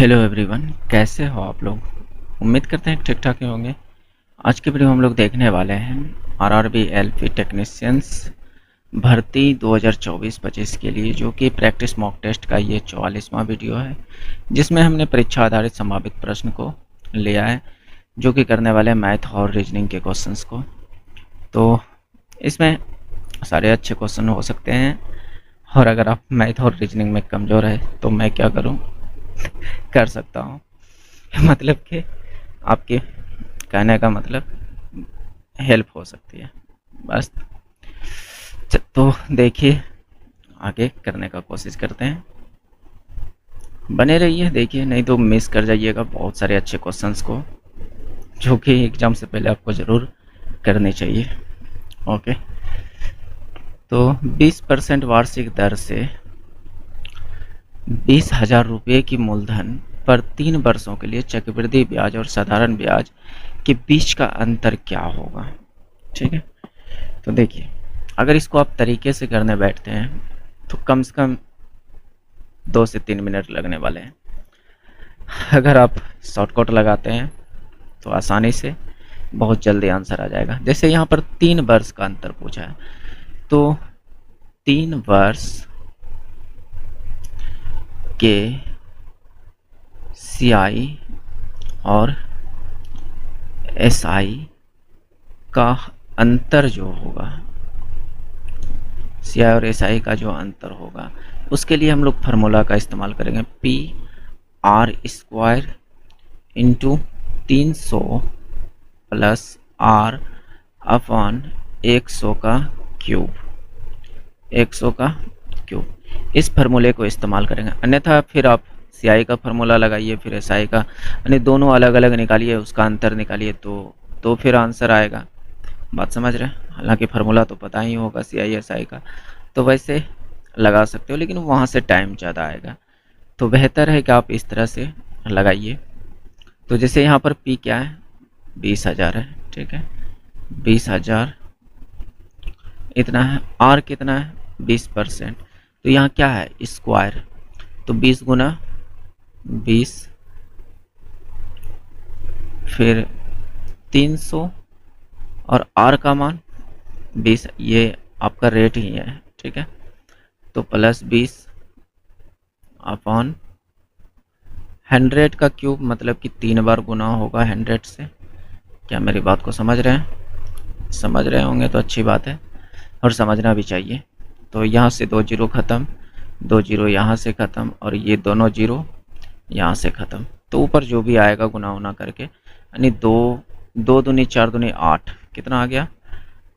Hello everyone, कैसे हो आप लोग। उम्मीद करते हैं ठीक ठाक ही होंगे। आज की वीडियो हम लोग देखने वाले हैं आरआरबी एलपी टेक्नीशियंस भर्ती 2024-25 के लिए, जो कि प्रैक्टिस मॉक टेस्ट का ये 44वां वीडियो है, जिसमें हमने परीक्षा आधारित संभावित प्रश्न को लिया है, जो कि करने वाले मैथ और रीजनिंग के क्वेश्चंस को। तो इसमें सारे अच्छे क्वेश्चन हो सकते हैं, और अगर आप मैथ और रीजनिंग में कमज़ोर है तो मैं क्या करूं, कर सकता हूं। मतलब कि आपके कहने का मतलब हेल्प हो सकती है बस। तो देखिए, आगे करने का कोशिश करते हैं, बने रहिए। देखिए, नहीं तो मिस कर जाइएगा बहुत सारे अच्छे क्वेश्चंस को, जो कि एग्ज़ाम से पहले आपको ज़रूर करने चाहिए। ओके, तो 20% वार्षिक दर से 20,000 रुपये की मूलधन पर 3 वर्षों के लिए चक्रवृद्धि ब्याज और साधारण ब्याज के बीच का अंतर क्या होगा। ठीक है, तो देखिए, अगर इसको आप तरीके से करने बैठते हैं तो कम से कम 2 से 3 मिनट लगने वाले हैं। अगर आप शॉर्टकट लगाते हैं तो आसानी से बहुत जल्दी आंसर आ जाएगा। जैसे यहाँ पर 3 वर्ष का अंतर पूछा है, तो 3 वर्ष के CI और SI का अंतर जो होगा, CI और SI का जो अंतर होगा, उसके लिए हम लोग फार्मूला का इस्तेमाल करेंगे। PR² into 300 plus R upon 100 का क्यूब, 100 का क्यूब। इस फार्मूले को इस्तेमाल करेंगे, अन्यथा फिर आप CI का फार्मूला लगाइए, फिर SI का, यानी दोनों अलग अलग निकालिए, उसका अंतर निकालिए, तो फिर आंसर आएगा। बात समझ रहे हैं। हालांकि फार्मूला तो पता ही होगा CI SI का, तो वैसे लगा सकते हो, लेकिन वहाँ से टाइम ज़्यादा आएगा। तो बेहतर है कि आप इस तरह से लगाइए। तो जैसे यहाँ पर P क्या है, 20,000 है। ठीक है, 20,000 इतना है। R कितना है, 20%। तो यहाँ क्या है, स्क्वायर, तो 20 गुना 20 फिर 300 और R का मान 20, ये आपका रेट ही है। ठीक है, तो प्लस 20 अपॉन 100 का क्यूब, मतलब कि 3 बार गुना होगा 100 से। क्या मेरी बात को समझ रहे हैं? समझ रहे होंगे तो अच्छी बात है, और समझना भी चाहिए। तो यहाँ से 2 जीरो ख़त्म, 2 जीरो यहाँ से ख़त्म, और ये दोनों जीरो यहाँ से ख़त्म। तो ऊपर जो भी आएगा गुना उना करके, यानी 2 दूनी 4 दूनी 8, कितना आ गया,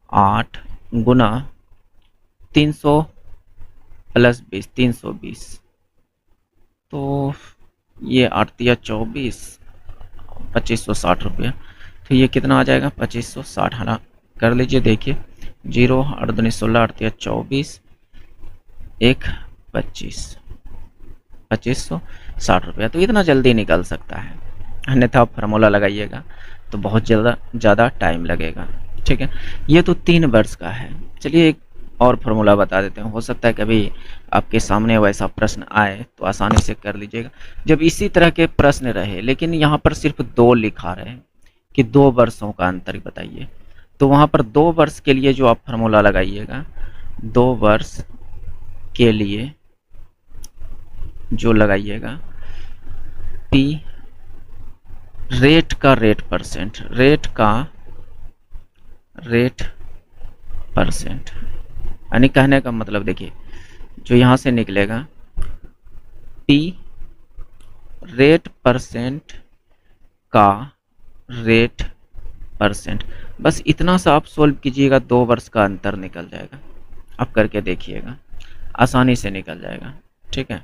8 गुना 300 प्लस 20, 320। तो ये 8 दिया 24, 2560 रुपया। तो ये कितना आ जाएगा, 2560। हाँ, कर लीजिए। देखिए, 0 8 दूनी 16, 8 दिया 24, 1 25, 2560 रुपया। तो इतना जल्दी निकल सकता है, अन्यथा आप फार्मूला लगाइएगा तो बहुत ज़्यादा टाइम लगेगा। ठीक है, ये तो 3 वर्ष का है। चलिए एक और फार्मूला बता देते हैं, हो सकता है कभी आपके सामने वैसा प्रश्न आए तो आसानी से कर लीजिएगा। जब इसी तरह के प्रश्न रहे, लेकिन यहाँ पर सिर्फ 2 लिखा रहे कि 2 वर्षों का अंतर बताइए, तो वहाँ पर 2 वर्ष के लिए जो आप फार्मूला लगाइएगा, 2 वर्ष के लिए जो लगाइएगा, P रेट का रेट परसेंट, रेट का रेट परसेंट, यानी कहने का मतलब देखिए, जो यहाँ से निकलेगा P रेट परसेंट का रेट परसेंट। बस इतना सा आप सोल्व कीजिएगा, 2 वर्ष का अंतर निकल जाएगा। आप करके देखिएगा, आसानी से निकल जाएगा। ठीक है,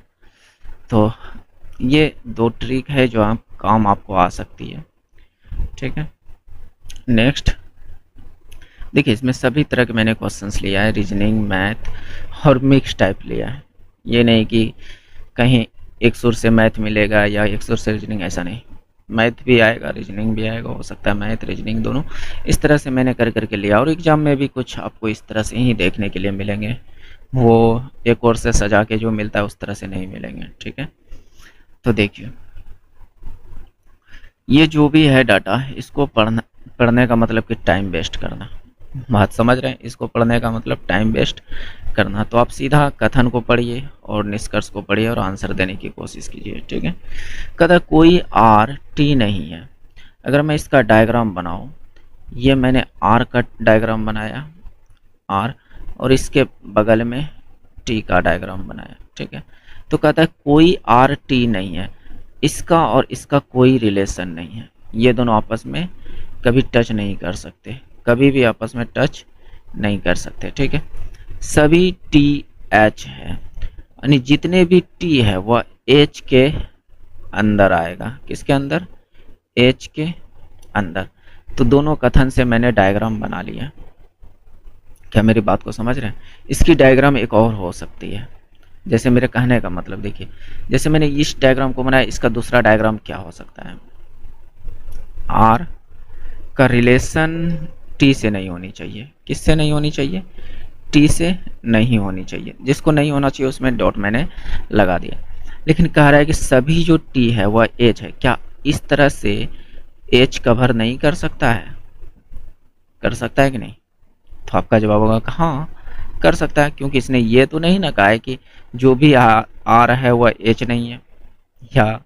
तो ये 2 ट्रिक है जो आप काम आपको आ सकती है। ठीक है, नेक्स्ट देखिए, इसमें सभी तरह के मैंने क्वेश्चंस लिया है, रीजनिंग, मैथ और मिक्स टाइप लिया है। ये नहीं कि कहीं एक सुर से मैथ मिलेगा या एक सुर से रीजनिंग, ऐसा नहीं। मैथ भी आएगा, रीजनिंग भी आएगा, हो सकता है मैथ रीजनिंग दोनों। इस तरह से मैंने कर करके लिया, और एग्ज़ाम में भी कुछ आपको इस तरह से ही देखने के लिए मिलेंगे। वो एक और से सजा के जो मिलता है उस तरह से नहीं मिलेंगे। ठीक है, तो देखिए, ये जो भी है डाटा, इसको पढ़ने का मतलब कि टाइम वेस्ट करना। बात समझ रहे हैं? इसको पढ़ने का मतलब टाइम वेस्ट करना। तो आप सीधा कथन को पढ़िए और निष्कर्ष को पढ़िए और आंसर देने की कोशिश कीजिए। ठीक है। कहता कोई आर टी नहीं है। अगर मैं इसका डायग्राम बनाऊं, ये मैंने आर का डायग्राम बनाया, आर, और इसके बगल में टी का डायग्राम बनाया। ठीक है। तो कहता है कोई आर टी नहीं है, इसका और इसका कोई रिलेशन नहीं है, ये दोनों आपस में कभी टच नहीं कर सकते, कभी भी आपस में टच नहीं कर सकते। ठीक है। सभी टी एच है, यानी जितने भी टी है वह एच के अंदर आएगा। किसके अंदर? एच के अंदर। तो दोनों कथन से मैंने डायग्राम बना लिया। क्या मेरी बात को समझ रहे हैं? इसकी डायग्राम एक और हो सकती है। जैसे मेरे कहने का मतलब देखिए, जैसे मैंने इस डायग्राम को बनाया, इसका दूसरा डायग्राम क्या हो सकता है? आर का रिलेशन टी से नहीं होनी चाहिए। किससे नहीं होनी चाहिए? टी से नहीं होनी चाहिए। जिसको नहीं होना चाहिए उसमें डॉट मैंने लगा दिया। लेकिन कह रहा है कि सभी जो टी है वह एच है। क्या इस तरह से एच कवर नहीं कर सकता है? कर सकता है कि नहीं? तो आपका जवाब होगा कि हाँ कर सकता है, क्योंकि इसने ये तो नहीं ना कहा है कि जो भी आ रहा है वह एच नहीं है। या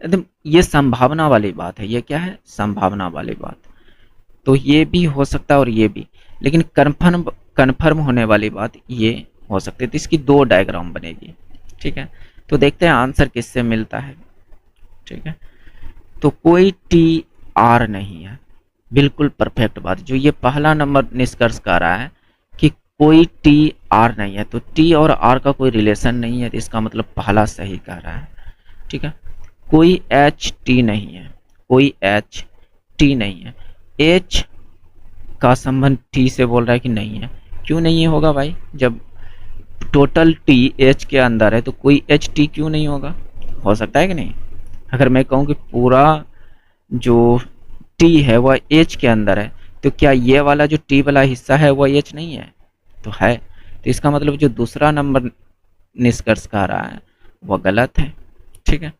एकदम ये संभावना वाली बात है। ये क्या है? संभावना वाली बात। तो ये भी हो सकता है और ये भी, लेकिन कन्फर्म होने वाली बात ये हो सकती है। तो इसकी दो डायग्राम बनेगी। ठीक है। तो देखते हैं आंसर किससे मिलता है। ठीक है। तो कोई टी आर नहीं है, बिल्कुल परफेक्ट बात। जो ये पहला नंबर निष्कर्ष कर रहा है कि कोई टी आर नहीं है, तो टी और आर का कोई रिलेशन नहीं है, तो इसका मतलब पहला सही कह रहा है। ठीक है। कोई एच टी नहीं है, कोई एच टी नहीं है। एच का संबंध टी से बोल रहा है कि नहीं है। क्यों नहीं होगा भाई? जब टोटल टी एच के अंदर है तो कोई एच टी क्यों नहीं होगा? हो सकता है कि नहीं? अगर मैं कहूँ कि पूरा जो टी है वह एच के अंदर है, तो क्या ये वाला जो टी वाला हिस्सा है वह एच नहीं है? तो है। तो इसका मतलब जो दूसरा नंबर निष्कर्ष कह रहा है वह गलत है। ठीक है।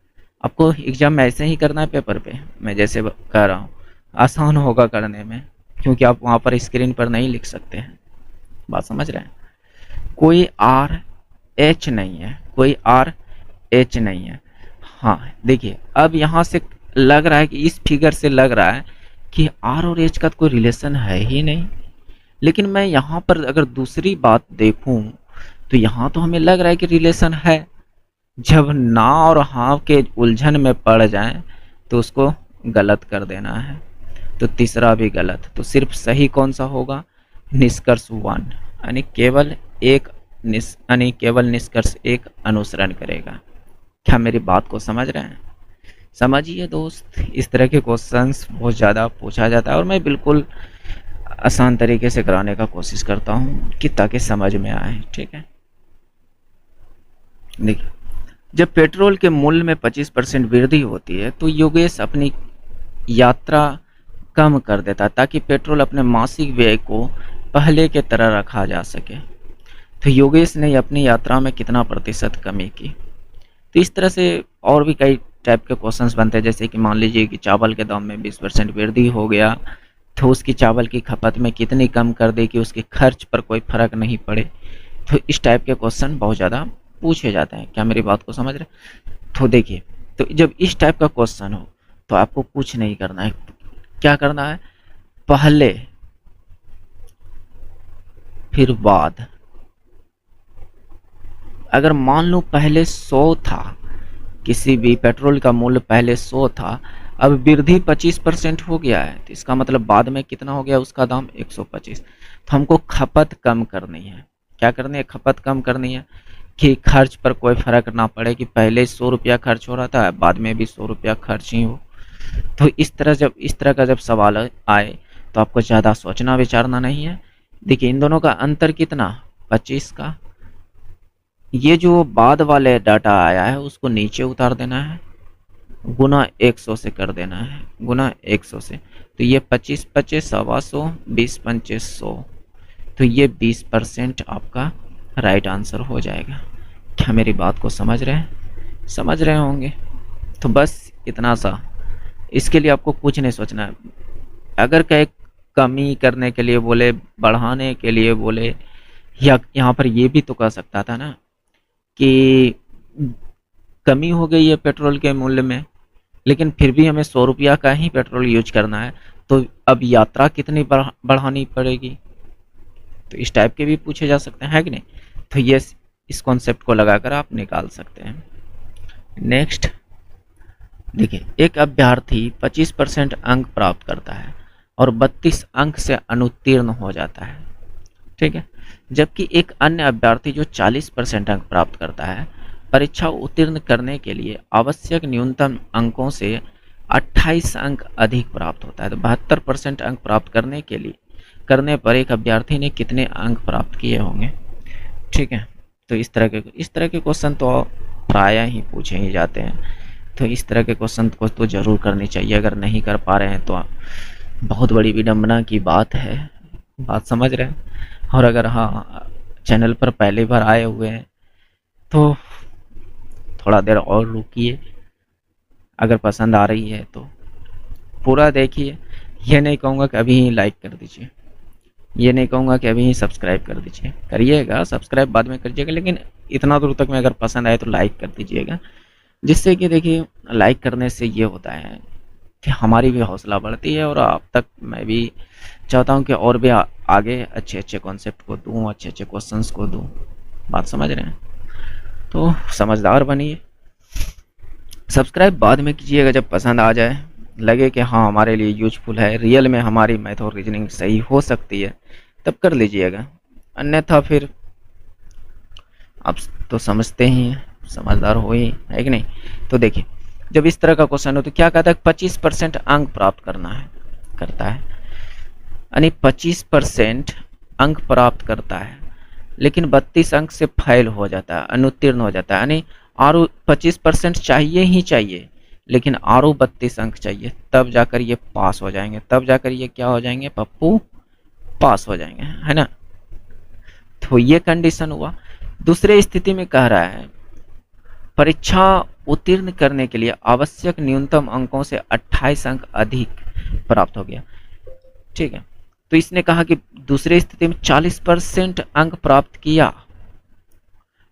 आपको एग्जाम में ऐसे ही करना है पेपर पे, मैं जैसे कह रहा हूँ, आसान होगा करने में, क्योंकि आप वहाँ पर स्क्रीन पर नहीं लिख सकते हैं। बात समझ रहे हैं? कोई आर एच नहीं है, कोई आर एच नहीं है। हाँ देखिए, अब यहाँ से लग रहा है कि इस फिगर से लग रहा है कि आर और एच का तो कोई रिलेशन है ही नहीं। लेकिन मैं यहाँ पर अगर दूसरी बात देखूं तो यहाँ तो हमें लग रहा है कि रिलेशन है। जब ना और हाँ के उलझन में पड़ जाएं तो उसको गलत कर देना है। तो तीसरा भी गलत। तो सिर्फ सही कौन सा होगा? निष्कर्ष 1, यानी केवल निष्कर्ष 1 अनुसरण करेगा। क्या मेरी बात को समझ रहे हैं? समझिए दोस्त, इस तरह के क्वेश्चंस बहुत ज़्यादा पूछा जाता है और मैं बिल्कुल आसान तरीके से कराने का कोशिश करता हूँ कि ताकि समझ में आए। ठीक है। देखिए, जब पेट्रोल के मूल्य में 25% वृद्धि होती है तो योगेश अपनी यात्रा कम कर देता ताकि पेट्रोल अपने मासिक व्यय को पहले के तरह रखा जा सके। तो योगेश ने अपनी यात्रा में कितना प्रतिशत कमी की? तो इस तरह से और भी कई टाइप के क्वेश्चंस बनते हैं। जैसे कि मान लीजिए कि चावल के दाम में 20% वृद्धि हो गया, तो उसकी चावल की खपत में कितनी कम कर दे कि उसके खर्च पर कोई फर्क नहीं पड़े। तो इस टाइप के क्वेश्चन बहुत ज़्यादा पूछे जाते हैं। क्या मेरी बात को समझ रहे? तो देखिए, तो जब इस टाइप का क्वेश्चन हो तो आपको कुछ नहीं करना है। क्या करना है? पहले फिर बाद। अगर मान लो पहले 100 था, किसी भी पेट्रोल का मूल्य पहले 100 था, अब वृद्धि 25% हो गया है, तो इसका मतलब बाद में कितना हो गया उसका दाम? 125। तो हमको खपत कम करनी है। क्या करनी है? खपत कम करनी है कि खर्च पर कोई फर्क ना पड़े, कि पहले 100 रुपया खर्च हो रहा था बाद में भी 100 रुपया खर्च ही हो। तो इस तरह का जब सवाल आए तो आपको ज़्यादा सोचना विचारना नहीं है। देखिए, इन दोनों का अंतर कितना? 25 का। ये जो बाद वाले डाटा आया है उसको नीचे उतार देना है, गुना 100 से कर देना है, गुना 100 से। तो ये 25 25 125, 20 25 100। तो ये 20% आपका राइट आंसर हो जाएगा। क्या मेरी बात को समझ रहे हैं? समझ रहे होंगे। तो बस इतना सा इसके लिए आपको कुछ नहीं सोचना है। अगर कहीं कमी करने के लिए बोले, बढ़ाने के लिए बोले, या यहाँ पर ये भी तो कह सकता था ना कि कमी हो गई है पेट्रोल के मूल्य में, लेकिन फिर भी हमें 100 रुपया का ही पेट्रोल यूज करना है, तो अब यात्रा कितनी बढ़ानी पड़ेगी। तो इस टाइप के भी पूछे जा सकते हैं, है कि नहीं। तो ये इस कॉन्सेप्ट को लगाकर आप निकाल सकते हैं। नेक्स्ट देखिए, एक अभ्यर्थी 25% अंक प्राप्त करता है और 32 अंक से अनुत्तीर्ण हो जाता है, ठीक है। जबकि एक अन्य अभ्यर्थी जो 40% अंक प्राप्त करता है, परीक्षा उत्तीर्ण करने के लिए आवश्यक न्यूनतम अंकों से 28 अंक अधिक प्राप्त होता है। तो 72% अंक प्राप्त करने पर एक अभ्यर्थी ने कितने अंक प्राप्त किए होंगे, ठीक है। तो इस तरह के क्वेश्चन तो प्रायः ही पूछे ही जाते हैं। तो इस तरह के क्वेश्चन को तो जरूर करनी चाहिए। अगर नहीं कर पा रहे हैं तो बहुत बड़ी विडंबना की बात है, बात समझ रहे हैं। और अगर हाँ चैनल पर पहली बार आए हुए हैं तो थोड़ा देर और रुकिए, अगर पसंद आ रही है तो पूरा देखिए। ये नहीं कहूँगा कि अभी ही लाइक कर दीजिए, ये नहीं कहूँगा कि अभी ही सब्सक्राइब कर दीजिए, करिएगा सब्सक्राइब बाद में करिएगा, लेकिन इतना दूर तक में अगर पसंद आए तो लाइक कर दीजिएगा। जिससे कि देखिए लाइक करने से ये होता है कि हमारी भी हौसला बढ़ती है, और अब तक मैं भी चाहता हूँ कि और भी आगे अच्छे अच्छे कॉन्सेप्ट को दूँ, अच्छे अच्छे क्वेश्चंस को दूँ। बात समझ रहे हैं। तो समझदार बनिए, सब्सक्राइब बाद में कीजिएगा जब पसंद आ जाए, लगे कि हाँ हमारे लिए यूजफुल है, रियल में हमारी मैथ और रीजनिंग सही हो सकती है, तब कर लीजिएगा। अन्यथा फिर आप तो समझते ही हैं, समझदार हो ही, है कि नहीं। तो देखिए, जब इस तरह का क्वेश्चन हो तो क्या कहता है, 25% अंक प्राप्त करता है, यानी 25% अंक प्राप्त करता है, लेकिन 32 अंक से फेल हो जाता है, अनुत्तीर्ण हो जाता है। यानी आर 25% चाहिए ही चाहिए, लेकिन आर 32 अंक चाहिए, तब जाकर ये पास हो जाएंगे, तब जाकर ये क्या हो जाएंगे पप्पू, पास हो जाएंगे, है ना। तो ये कंडीशन हुआ। दूसरे स्थिति में कह रहा है परीक्षा उत्तीर्ण करने के लिए आवश्यक न्यूनतम अंकों से 28 अंक अधिक प्राप्त हो गया, ठीक है। तो इसने कहा कि दूसरे स्थिति में 40% अंक प्राप्त किया,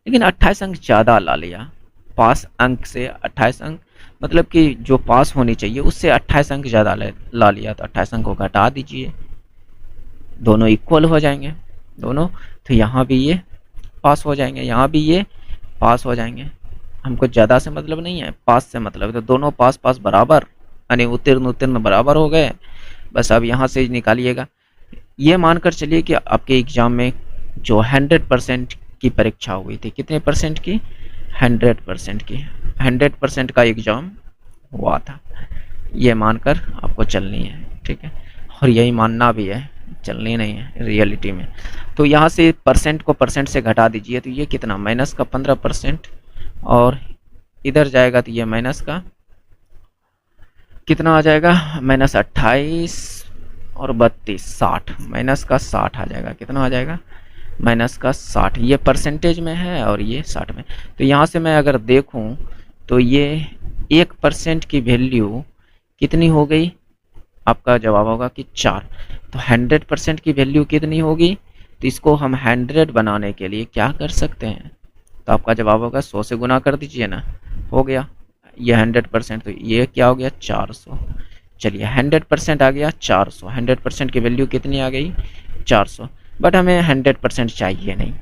लेकिन 28 अंक ज़्यादा ला लिया। पास अंक से 28 अंक, मतलब कि जो पास होनी चाहिए उससे 28 अंक ज़्यादा ला लिया, तो 28 अंक को घटा दीजिए, दोनों इक्वल हो जाएंगे दोनों। तो यहाँ भी ये पास हो जाएंगे, यहाँ भी ये पास हो जाएंगे। हमको ज़्यादा से मतलब नहीं है, पास से मतलब है। तो दोनों पास पास बराबर, यानी उत्तीर्ण बराबर हो गए। बस अब यहाँ से निकालिएगा। ये मानकर चलिए कि आपके एग्ज़ाम में जो 100% की परीक्षा हुई थी, कितने परसेंट की, 100% की, 100% का एग्ज़ाम हुआ था, ये मानकर आपको चलनी है, ठीक है। और यही मानना भी है, चलनी नहीं है रियलिटी में। तो यहाँ से परसेंट को परसेंट से घटा दीजिए, तो ये कितना, माइनस का 15%, और इधर जाएगा तो ये माइनस का कितना आ जाएगा, माइनस 28 और 32, 60, माइनस का 60 आ जाएगा। कितना आ जाएगा, माइनस का 60। ये परसेंटेज में है और ये 60 में। तो यहाँ से मैं अगर देखूँ तो ये 1% की वैल्यू कितनी हो गई, आपका जवाब होगा कि 4। तो 100% की वैल्यू कितनी होगी, तो इसको हम 100 बनाने के लिए क्या कर सकते हैं, तो आपका जवाब होगा 100 से गुना कर दीजिए ना, हो गया ये 100%। तो ये क्या हो गया, 400। चलिए 100% आ गया 400, 100% की वैल्यू कितनी आ गई, 400। बट हमें 100% चाहिए नहीं।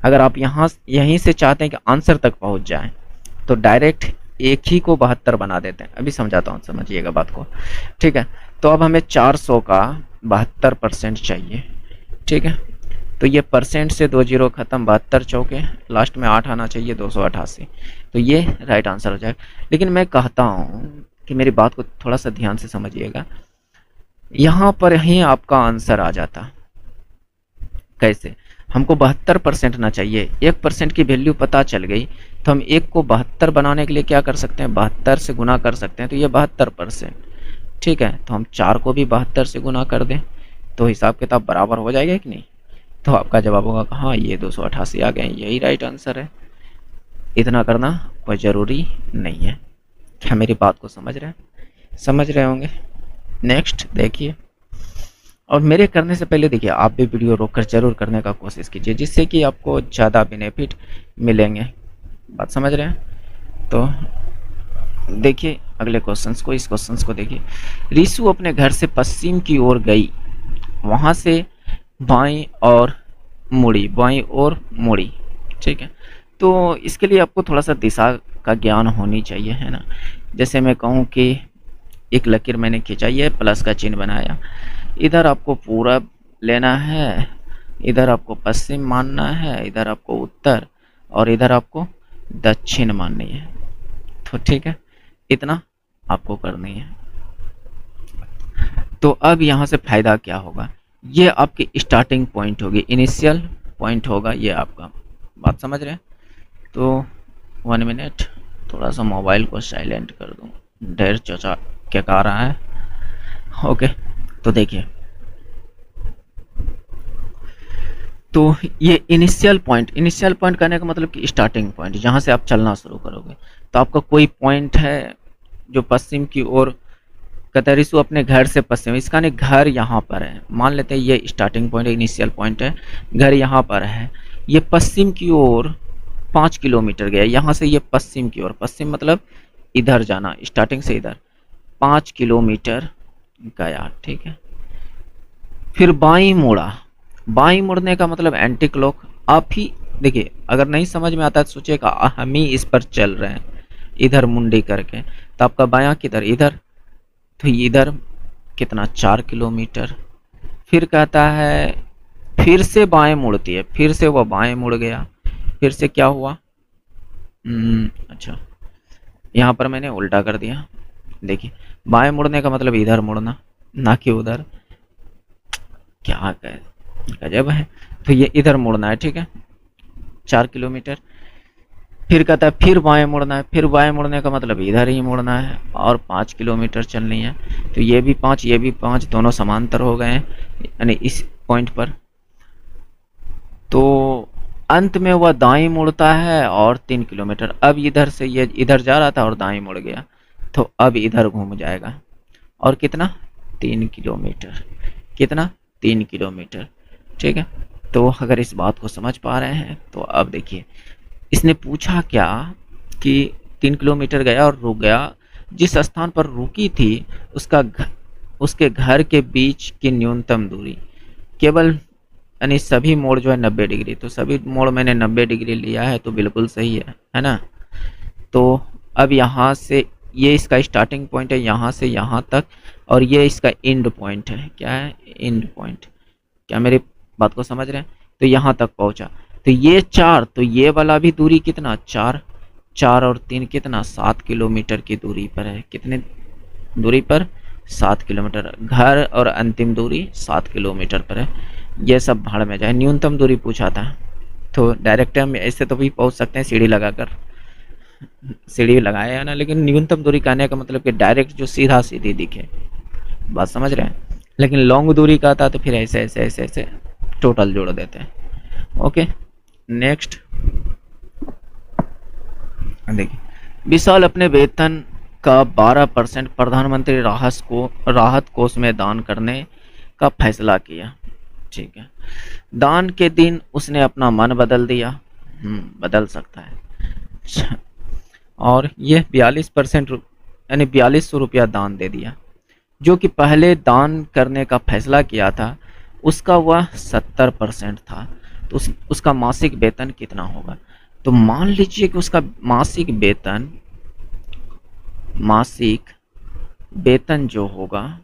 अगर आप यहीं से चाहते हैं कि आंसर तक पहुंच जाएं, तो डायरेक्ट एक ही को 72 बना देते हैं। अभी समझाता हूँ, समझिएगा बात को, ठीक है। तो अब हमें 400 का 72% चाहिए, ठीक है। तो ये परसेंट से 2 जीरो खत्म, 72 चौके, लास्ट में 8 आना चाहिए, 288। तो ये राइट आंसर हो जाएगा। लेकिन मैं कहता हूँ कि मेरी बात को थोड़ा सा ध्यान से समझिएगा, यहाँ पर ही आपका आंसर आ जाता। कैसे, हमको 72% ना चाहिए, 1% की वैल्यू पता चल गई, तो हम 1 को 72 बनाने के लिए क्या कर सकते हैं, 72 से गुना कर सकते हैं। तो ये 72%, ठीक है। तो हम 4 को भी 72 से गुना कर दें, तो हिसाब किताब बराबर हो जाएगा कि नहीं। तो आपका जवाब होगा हाँ ये 288 आ गए, यही राइट आंसर है। इतना करना कोई ज़रूरी नहीं है। क्या मेरी बात को समझ रहे हैं। समझ रहे होंगे। नेक्स्ट देखिए, और मेरे करने से पहले देखिए आप भी वीडियो रोककर जरूर करने का कोशिश कीजिए, जिससे कि आपको ज़्यादा बेनिफिट मिलेंगे। बात समझ रहे हैं। तो देखिए अगले क्वेश्चंस को, इस क्वेश्चंस को देखिए। रिशु अपने घर से पश्चिम की ओर गई, वहाँ से बाईं और मुड़ी, बाईं ओर मुड़ी। ठीक है, तो इसके लिए आपको थोड़ा सा दिशा का ज्ञान होनी चाहिए, है ना। जैसे मैं कहूँ कि एक लकीर मैंने खिंचाई है, प्लस का चिन्ह बनाया, इधर आपको पूरब लेना है, इधर आपको पश्चिम मानना है, इधर आपको उत्तर, और इधर आपको दक्षिण माननी है। तो ठीक है, इतना आपको करनी है। तो अब यहाँ से फायदा क्या होगा, ये आपकी स्टार्टिंग पॉइंट होगी, इनिशियल पॉइंट होगा ये आपका। बात समझ रहे हैं। तो 1 मिनट, थोड़ा सा मोबाइल को साइलेंट कर दूँ, ढेर चचा क्या रहा है। ओके, तो देखिए, तो ये इनिशियल पॉइंट कहने का मतलब कि स्टार्टिंग पॉइंट, जहाँ से आप चलना शुरू करोगे। तो आपका कोई पॉइंट है जो पश्चिम की ओर, कहता है रिशु अपने घर से पश्चिम, इसका नहीं, घर यहाँ पर है, मान लेते हैं ये स्टार्टिंग पॉइंट है, इनिशियल पॉइंट है, घर यहाँ पर है, ये पश्चिम की ओर 5 किलोमीटर गया, यहाँ से ये पश्चिम की ओर, पश्चिम मतलब इधर जाना, स्टार्टिंग से इधर 5 किलोमीटर गया। ठीक है, फिर बाईं मुड़ा, बाईं मुड़ने का मतलब एंटी क्लॉक। आप ही देखिए, अगर नहीं समझ में आता है तो सोचिएगा हम ही इस पर चल रहे हैं, इधर मुंडी करके, तो आपका बायां किधर, इधर, तो इधर कितना 4 किलोमीटर। फिर कहता है फिर से बाएं मुड़ती है, फिर से वह बाएं मुड़ गया, फिर से क्या हुआ, अच्छा यहाँ पर मैंने उल्टा कर दिया। देखिए बाएं मुड़ने का मतलब इधर मुड़ना, ना कि उधर, क्या कहे, गजब है। तो ये इधर मुड़ना है, ठीक है, 4 किलोमीटर। फिर कहता है फिर बाएं मुड़ना है, फिर बाएं मुड़ने का मतलब इधर ही मुड़ना है, और 5 किलोमीटर चलनी है। तो ये भी 5, ये भी 5, दोनों समांतर हो गए हैं, यानी इस पॉइंट पर। तो अंत में वह दाएं मुड़ता है और 3 किलोमीटर, अब इधर से ये इधर जा रहा था और दाएं मुड़ गया, तो अब इधर घूम जाएगा, और कितना 3 किलोमीटर, कितना 3 किलोमीटर। ठीक है, तो अगर इस बात को समझ पा रहे हैं तो अब देखिए, इसने पूछा क्या कि 3 किलोमीटर गया और रुक गया, जिस स्थान पर रुकी थी उसके घर के बीच की न्यूनतम दूरी केवल, यानी सभी मोड़ जो है 90 डिग्री, तो सभी मोड़ मैंने 90 डिग्री लिया है, तो बिल्कुल सही है ना। तो अब यहाँ से ये इसका स्टार्टिंग पॉइंट है, यहाँ से यहाँ तक, और ये इसका एंड पॉइंट है। क्या है, एंड पॉइंट। क्या मेरी बात को समझ रहे हैं। तो यहाँ तक पहुँचा, तो ये 4, तो ये वाला भी दूरी कितना 4, 4 और 3 कितना 7 किलोमीटर की दूरी पर है। कितने दूरी पर, 7 किलोमीटर। घर और अंतिम दूरी 7 किलोमीटर पर है। ये सब भाड़ में जाए, न्यूनतम दूरी पूछा था, तो डायरेक्ट हम ऐसे तो भी पहुँच सकते हैं सीढ़ी लगाकर, सीढ़ी लगाया है ना, लेकिन न्यूनतम दूरी कहने का मतलब कि डायरेक्ट जो सीधा सीधी दिखे। बात समझ रहे हैं। लेकिन लॉन्ग दूरी का था तो फिर ऐसे ऐसे ऐसे ऐसे टोटल जोड़ देते हैं। ओके, नेक्स्ट देखिए, विशाल अपने वेतन का 12% प्रधानमंत्री राहत कोष में दान करने का फैसला किया। ठीक है, दान के दिन उसने अपना मन बदल दिया, बदल सकता है, और ये 42% यानी 4200 रुपया दान दे दिया। जो कि पहले दान करने का फैसला किया था उसका वह 70% था, तो उसका मासिक वेतन कितना होगा। तो मान लीजिए कि उसका मासिक वेतन जो होगा,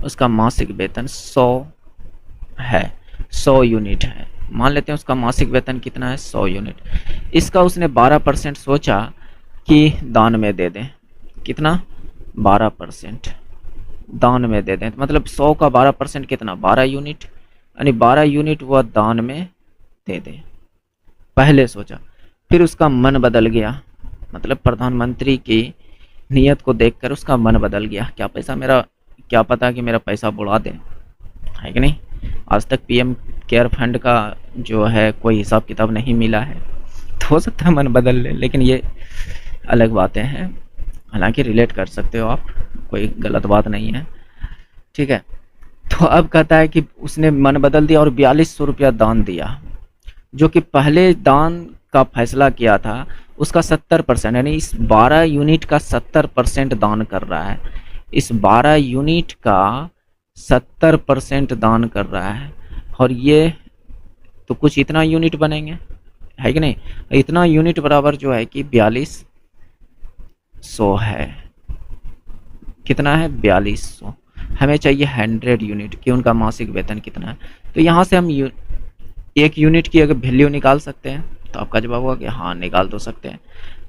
उसका मासिक वेतन 100 है, 100 यूनिट है। मान लेते हैं उसका मासिक वेतन कितना है, 100 यूनिट। इसका उसने 12% सोचा कि दान में दे दें। कितना, 12% दान में दे दें, मतलब 100 का 12% कितना, 12 यूनिट, यानी 12 यूनिट वह दान में दे दे। पहले सोचा, फिर उसका मन बदल गया, मतलब प्रधानमंत्री की नीयत को देखकर उसका मन बदल गया। क्या पता कि मेरा पैसा बुड़ा दे, है कि नहीं। आज तक पीएम केयर फंड का जो है कोई हिसाब किताब नहीं मिला है, तो हो सकता है मन बदल ले, लेकिन ये अलग बातें हैं। हालांकि रिलेट कर सकते हो आप, कोई गलत बात नहीं है, ठीक है। तो अब कहता है कि उसने मन बदल दिया और 4200 रुपया दान दिया, जो कि पहले दान का फैसला किया था उसका 70%, यानी इस 12 यूनिट का 70% दान कर रहा है, इस 12 यूनिट का 70% दान कर रहा है। और ये तो कुछ इतना यूनिट बनेंगे, है कि नहीं? इतना यूनिट बराबर जो है कि 4200 है। कितना है? 4200। हमें चाहिए 100 यूनिट कि उनका मासिक वेतन कितना है। तो यहाँ से हम एक यूनिट की अगर वैल्यू निकाल सकते हैं, तो आपका जवाब होगा कि हाँ निकाल तो सकते हैं।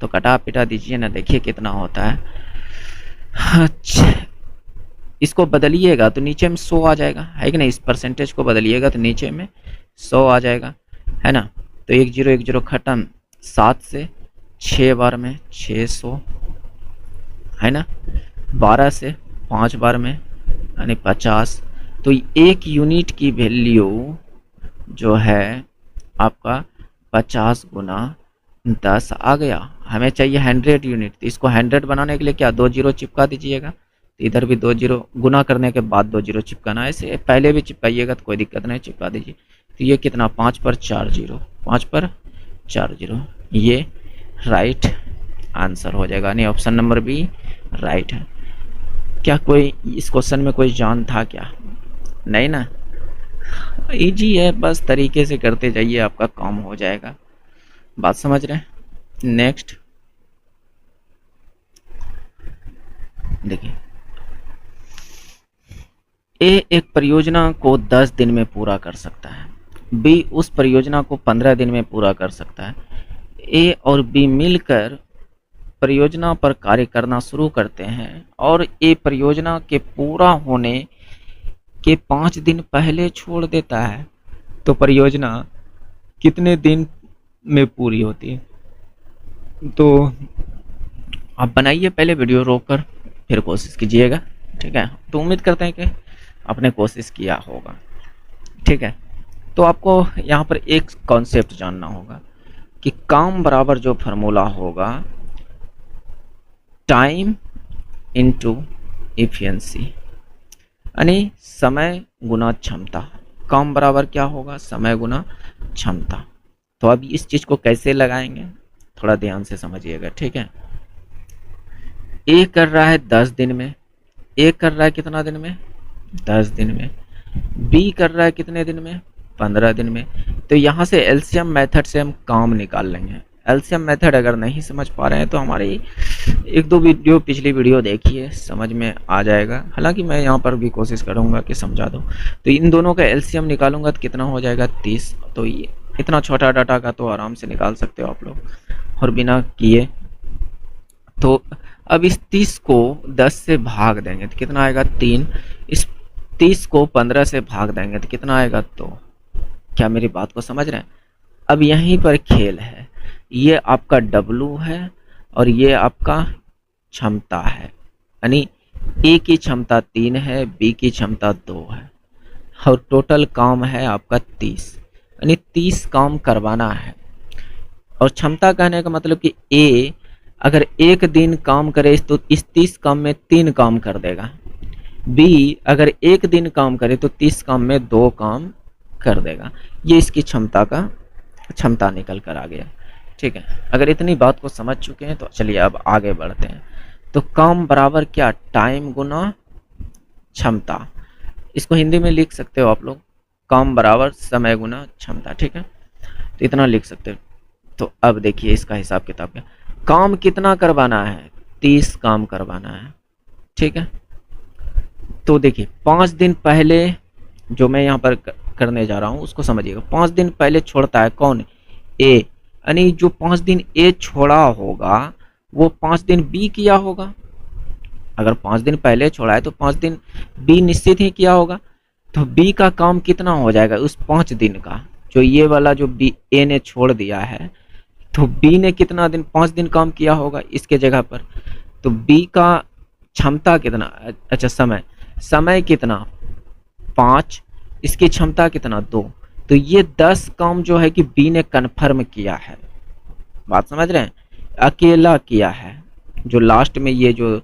तो कटा पिटा दीजिए ना, देखिए कितना होता है। अच्छा, इसको बदलिएगा तो नीचे में 100 आ जाएगा, है कि नहीं? इस परसेंटेज को बदलिएगा तो नीचे में 100 आ जाएगा, है ना? तो 1 0 खत्म, 7 से 6 बार में 600, है ना? 12 से 5 बार में यानी 50। तो एक यूनिट की वैल्यू जो है आपका 50 गुना 10 आ गया। हमें चाहिए 100 यूनिट, तो इसको 100 बनाने के लिए क्या 2 0 चिपका दीजिएगा, तो इधर भी 2 0 गुना करने के बाद 2 0 चिपकाना, ऐसे पहले भी चिपकाइएगा तो कोई दिक्कत नहीं, चिपका दीजिए। तो ये कितना 5 पर 4 0, 5 पर 4 0, ये राइट आंसर हो जाएगा, यानी ऑप्शन नंबर बी राइट है। क्या कोई इस क्वेश्चन में कोई जान था क्या? नहीं ना, इजी है, बस तरीके से करते जाइए आपका काम हो जाएगा। बात समझ रहे हैं? नेक्स्ट देखिए, ए एक परियोजना को 10 दिन में पूरा कर सकता है, बी उस परियोजना को 15 दिन में पूरा कर सकता है। ए और बी मिलकर परियोजना पर कार्य करना शुरू करते हैं और ए परियोजना के पूरा होने के 5 दिन पहले छोड़ देता है, तो परियोजना कितने दिन में पूरी होती है? तो आप बनाइए, पहले वीडियो रोक कर फिर कोशिश कीजिएगा, ठीक है? तो उम्मीद करते हैं कि आपने कोशिश किया होगा, ठीक है? तो आपको यहाँ पर एक कॉन्सेप्ट जानना होगा कि काम बराबर जो फार्मूला होगा टाइम इनटू एफिशिएंसी, यानी समय गुना क्षमता। काम बराबर क्या होगा? समय गुना क्षमता। तो अब इस चीज को कैसे लगाएंगे थोड़ा ध्यान से समझिएगा, ठीक है? ए कर रहा है 10 दिन में, ए कर रहा है कितना दिन में? 10 दिन में। बी कर रहा है कितने दिन में? 15 दिन में। तो यहाँ से एलसीएम मेथड से हम काम निकाल लेंगे। एलसीएम मेथड अगर नहीं समझ पा रहे हैं तो हमारी 1-2 वीडियो पिछली वीडियो देखिए, समझ में आ जाएगा। हालांकि मैं यहाँ पर भी कोशिश करूँगा कि समझा दूँ। तो इन दोनों का एलसीएम निकालूंगा तो कितना हो जाएगा? 30। तो ये इतना छोटा डाटा का तो आराम से निकाल सकते हो आप लोग और बिना किए। तो अब इस 30 को 10 से भाग देंगे तो कितना आएगा? 3। इस 30 को 15 से भाग देंगे तो कितना आएगा? 2। क्या मेरी बात को समझ रहे हैं? अब यहीं पर खेल है, ये आपका W है और ये आपका क्षमता है, यानी ए की क्षमता 3 है, बी की क्षमता 2 है और टोटल काम है आपका 30, यानी 30 काम करवाना है। और क्षमता कहने का मतलब कि ए अगर एक दिन काम करे तो इस 30 काम में 3 काम कर देगा, बी अगर एक दिन काम करे तो 30 काम में 2 काम कर देगा। ये इसकी क्षमता निकल कर आ गया, ठीक है? अगर इतनी बात को समझ चुके हैं तो चलिए अब आगे बढ़ते हैं। तो काम बराबर क्या? टाइम गुना क्षमता। इसको हिंदी में लिख सकते हो आप लोग, काम बराबर समय गुना क्षमता, ठीक है? तो इतना लिख सकते हो। तो अब देखिए इसका हिसाब किताब क्या। काम कितना करवाना है? 30 काम करवाना है, ठीक है? तो देखिए 5 दिन पहले जो मैं यहाँ पर करने जा रहा हूँ उसको समझिएगा। 5 दिन पहले छोड़ता है कौन? ए, यानी जो 5 दिन ए छोड़ा होगा वो 5 दिन बी किया होगा। अगर 5 दिन पहले छोड़ा है तो 5 दिन बी निश्चित ही किया होगा। तो बी का काम कितना हो जाएगा उस 5 दिन का? जो ये वाला जो बी ए ने छोड़ दिया है, तो बी ने कितना दिन 5 दिन काम किया होगा इसके जगह पर? तो बी का क्षमता कितना? अच्छा समय कितना? 5, इसकी क्षमता कितना? 2। तो ये 10 काम जो है कि बी ने कन्फर्म किया है। बात समझ रहे हैं? अकेला किया है, जो लास्ट में ये जो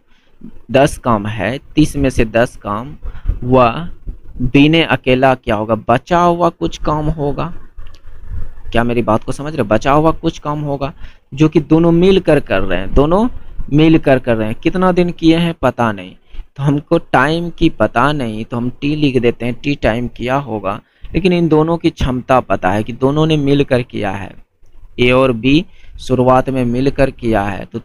10 काम है, 30 में से 10 काम वह बी ने अकेला क्या होगा, बचा हुआ कुछ काम होगा। क्या मेरी बात को समझ रहे? बचा हुआ कुछ काम होगा जो कि दोनों मिलकर कर रहे हैं, दोनों मिलकर कर रहे हैं। कितना दिन किए हैं पता नहीं, तो हमको टाइम की पता नहीं, तो हम टी लिख देते हैं, टी टाइम किया होगा। लेकिन इन दोनों की क्षमता पता है कि दोनों ने मिलकर किया है, ए और बी शुरुआत में मिलकर किया है, तो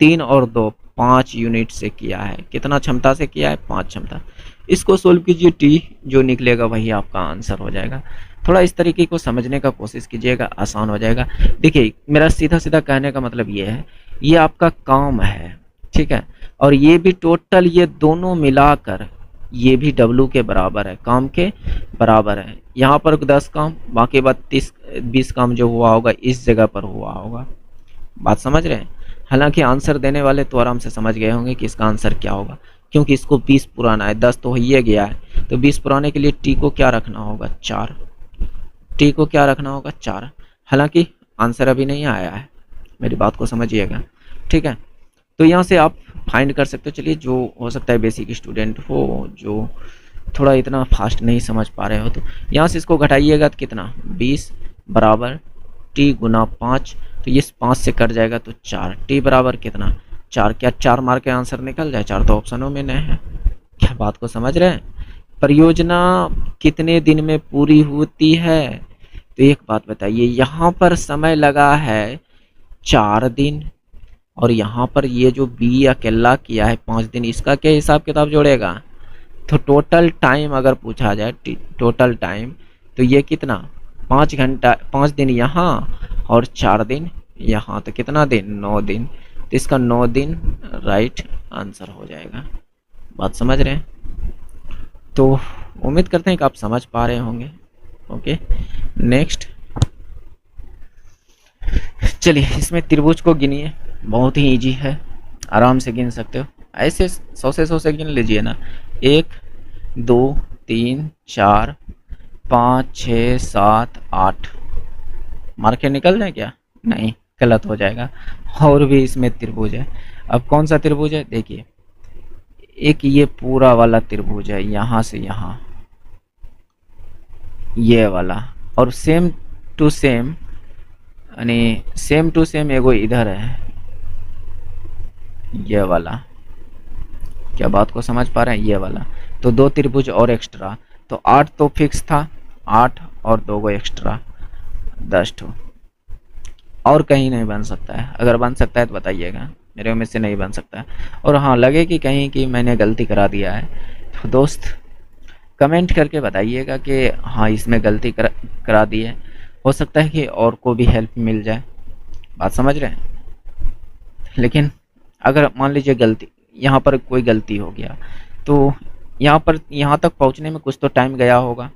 3 और 2 5 यूनिट से किया है। कितना क्षमता से किया है? 5 क्षमता। इसको सोल्व कीजिए, टी जो निकलेगा वही आपका आंसर हो जाएगा। थोड़ा इस तरीके को समझने का कोशिश कीजिएगा, आसान हो जाएगा। देखिए मेरा सीधा सीधा कहने का मतलब ये है, ये आपका काम है, ठीक है, और ये भी टोटल ये दोनों मिलाकर ये भी W के बराबर है, काम के बराबर है। यहाँ पर 10 काम, बाकी 20 काम जो हुआ होगा इस जगह पर हुआ होगा। बात समझ रहे हैं? हालांकि आंसर देने वाले तो आराम से समझ गए होंगे कि इसका आंसर क्या होगा, क्योंकि इसको 20 पुराना है, 10 तो हो ही गया है, तो 20 पुराने के लिए टी को क्या रखना होगा? 4। टी को क्या रखना होगा? 4। हालांकि आंसर अभी नहीं आया है, मेरी बात को समझिएगा, ठीक है। तो यहाँ से आप फाइंड कर सकते हो। चलिए, जो हो सकता है बेसिक स्टूडेंट हो, जो थोड़ा इतना फास्ट नहीं समझ पा रहे हो, तो यहाँ से इसको घटाइएगा तो कितना, 20 बराबर टी गुना 5, तो ये 5 से कट जाएगा तो 4। टी बराबर कितना? 4। क्या 4 मार के आंसर निकल जाए? 4 तो ऑप्शनों में नहीं है। क्या बात को समझ रहे हैं? परियोजना कितने दिन में पूरी होती है? तो एक बात बताइए, यहाँ पर समय लगा है 4 दिन, और यहाँ पर ये जो बी अकेला किया है 5 दिन, इसका क्या हिसाब किताब जोड़ेगा? तो टोटल टाइम अगर पूछा जाए, टोटल टाइम, तो ये कितना, 5 घंटा, 5 दिन यहाँ और 4 दिन यहाँ, तो कितना दिन? 9 दिन। तो इसका 9 दिन राइट आंसर हो जाएगा। बात समझ रहे हैं? तो उम्मीद करते हैं कि आप समझ पा रहे होंगे। ओके, नेक्स्ट चलिए, इसमें त्रिभुज को गिनिए, बहुत ही इजी है, आराम से गिन सकते हो। ऐसे 100 से 100 से गिन लीजिए ना। 1 2 3 4 5 6 7 8 मार के निकल जाए क्या? नहीं, गलत हो जाएगा। और भी इसमें त्रिभुज है। अब कौन सा त्रिभुज है? देखिए, एक ये पूरा वाला त्रिभुज है, यहाँ से यहाँ ये वाला, और सेम टू सेम, यानी सेम टू सेम एगो इधर है ये वाला। क्या बात को समझ पा रहे हैं? ये वाला, तो 2 त्रिभुज और एक्स्ट्रा, तो 8 तो फिक्स था, 8 और 2 गो एक्स्ट्रा, 10 ठो। और कहीं नहीं बन सकता है? अगर बन सकता है तो बताइएगा, मेरे में से नहीं बन सकता है। और हाँ, लगे कि कहीं कि मैंने गलती करा दिया है, तो दोस्त कमेंट करके बताइएगा कि हाँ इसमें गलती करा दी है। हो सकता है कि और को भी हेल्प मिल जाए। बात समझ रहे हैं? लेकिन अगर मान लीजिए गलती, यहाँ पर कोई गलती हो गया, तो यहाँ तक पहुँचने में कुछ तो टाइम गया होगा,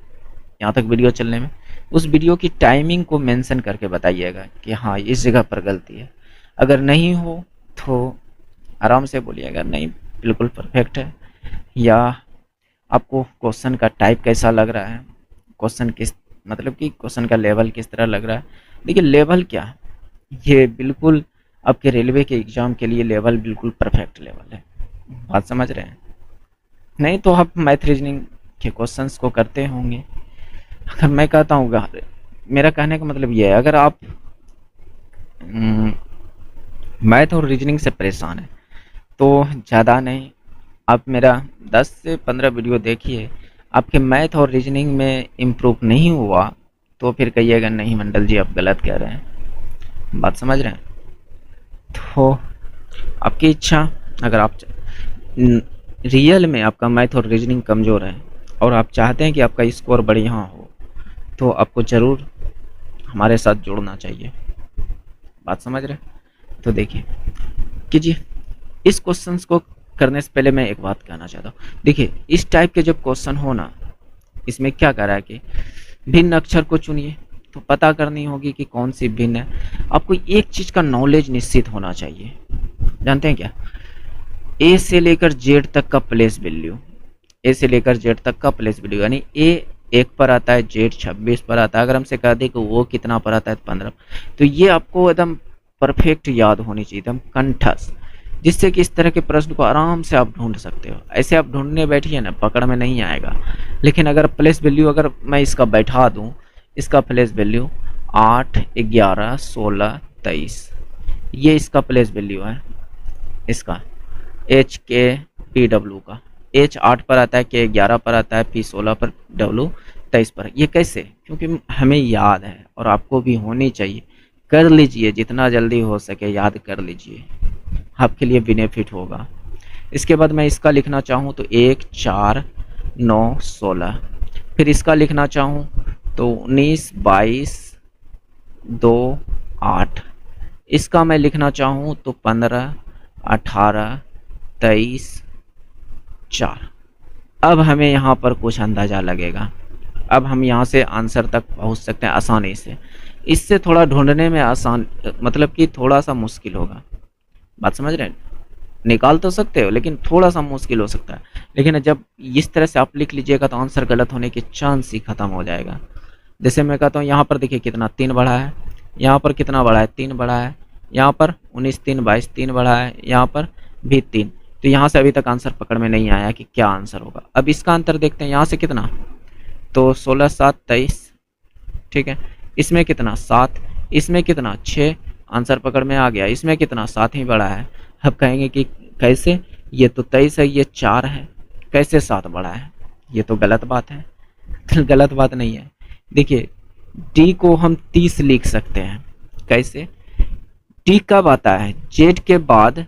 यहाँ तक वीडियो चलने में। उस वीडियो की टाइमिंग को मेंशन करके बताइएगा कि हाँ इस जगह पर गलती है। अगर नहीं हो तो आराम से बोलिएगा नहीं बिल्कुल परफेक्ट है, या आपको क्वेश्चन का टाइप कैसा लग रहा है, क्वेश्चन किस मतलब कि क्वेश्चन का लेवल किस तरह लग रहा है। देखिए लेवल क्या है, ये बिल्कुल आपके रेलवे के एग्ज़ाम के लिए लेवल बिल्कुल परफेक्ट लेवल है। बात समझ रहे हैं? नहीं तो आप मैथ रीजनिंग के क्वेश्चंस को करते होंगे। अगर मैं कहता हूँ, मेरा कहने का मतलब ये है, अगर आप मैथ और रीजनिंग से परेशान हैं तो ज़्यादा नहीं, आप मेरा 10 से 15 वीडियो देखिए, आपके मैथ और रीजनिंग में इम्प्रूव नहीं हुआ तो फिर कहिएगा नहीं मंडल जी आप गलत कह रहे हैं। बात समझ रहे हैं? तो आपकी इच्छा, अगर आप रियल में आपका मैथ और रीजनिंग कमज़ोर है और आप चाहते हैं कि आपका स्कोर बढ़िया हो, तो आपको ज़रूर हमारे साथ जुड़ना चाहिए। बात समझ रहे हैं? तो देखिए कीजिए। इस क्वेश्चंस को करने से पहले मैं एक बात कहना चाहता हूँ। देखिए इस टाइप के जब क्वेश्चन हो ना, इसमें क्या कर रहा है कि भिन्न अक्षर को चुनिए, तो पता करनी होगी कि कौन सी भिन्न है। आपको एक चीज़ का नॉलेज निश्चित होना चाहिए, जानते हैं क्या? ए से लेकर जेड तक का प्लेस वैल्यू, ए से लेकर जेड तक का प्लेस वैल्यू, यानी ए 1 पर आता है, जेड 26 पर आता है। अगर हमसे कह दें कि वो कितना पर आता है, 15, तो ये आपको एकदम परफेक्ट याद होनी चाहिए, एकदम कंठस्थ। जिससे कि इस तरह के प्रश्न को आराम से आप ढूंढ सकते हो। ऐसे आप ढूंढने बैठिए ना, पकड़ में नहीं आएगा। लेकिन अगर प्लेस वैल्यू अगर मैं इसका बैठा दूं, इसका प्लेस वैल्यू 8, 11, 16, 23, ये इसका प्लेस वैल्यू है, इसका एच के पी डब्ल्यू का। एच 8 पर आता है, के 11 पर आता है, पी 16 पर, डब्ल्यू 23 पर। ये कैसे? क्योंकि हमें याद है और आपको भी होनी चाहिए। कर लीजिए, जितना जल्दी हो सके याद कर लीजिए, आपके लिए बेनिफिट होगा। इसके बाद मैं इसका लिखना चाहूँ तो 1, 4, 9, 16। फिर इसका लिखना चाहूँ तो 19, 22, 2, 8। इसका मैं लिखना चाहूँ तो 15, 18, 23, 4। अब हमें यहाँ पर कुछ अंदाज़ा लगेगा। अब हम यहाँ से आंसर तक पहुँच सकते हैं आसानी से। इससे थोड़ा ढूंढने में आसान, मतलब कि थोड़ा सा मुश्किल होगा। बात समझ रहे हैं? निकाल तो सकते हो लेकिन थोड़ा सा मुश्किल हो सकता है। लेकिन जब इस तरह से आप लिख लीजिएगा तो आंसर गलत होने के चांस ही खत्म हो जाएगा। जैसे मैं कहता हूँ यहाँ पर देखिए कितना 3 बढ़ा है, यहाँ पर कितना बढ़ा है 3 बढ़ा है, यहाँ पर 19, 3, 22 3 बढ़ा है, यहाँ पर भी 3। तो यहाँ से अभी तक आंसर पकड़ में नहीं आया कि क्या आंसर होगा। अब इसका अंतर देखते हैं, यहाँ से कितना, तो 16, 7, 23, ठीक है। इसमें कितना 7, इसमें कितना 6, आंसर पकड़ में आ गया। इसमें कितना 7 ही बढ़ा है। अब कहेंगे कि कैसे, ये तो 23 है, ये 4 है, कैसे 7 बढ़ा है? ये तो गलत बात है। गलत बात नहीं है। देखिए डी को हम 30 लिख सकते हैं। कैसे? डी कब आता है? जेड के बाद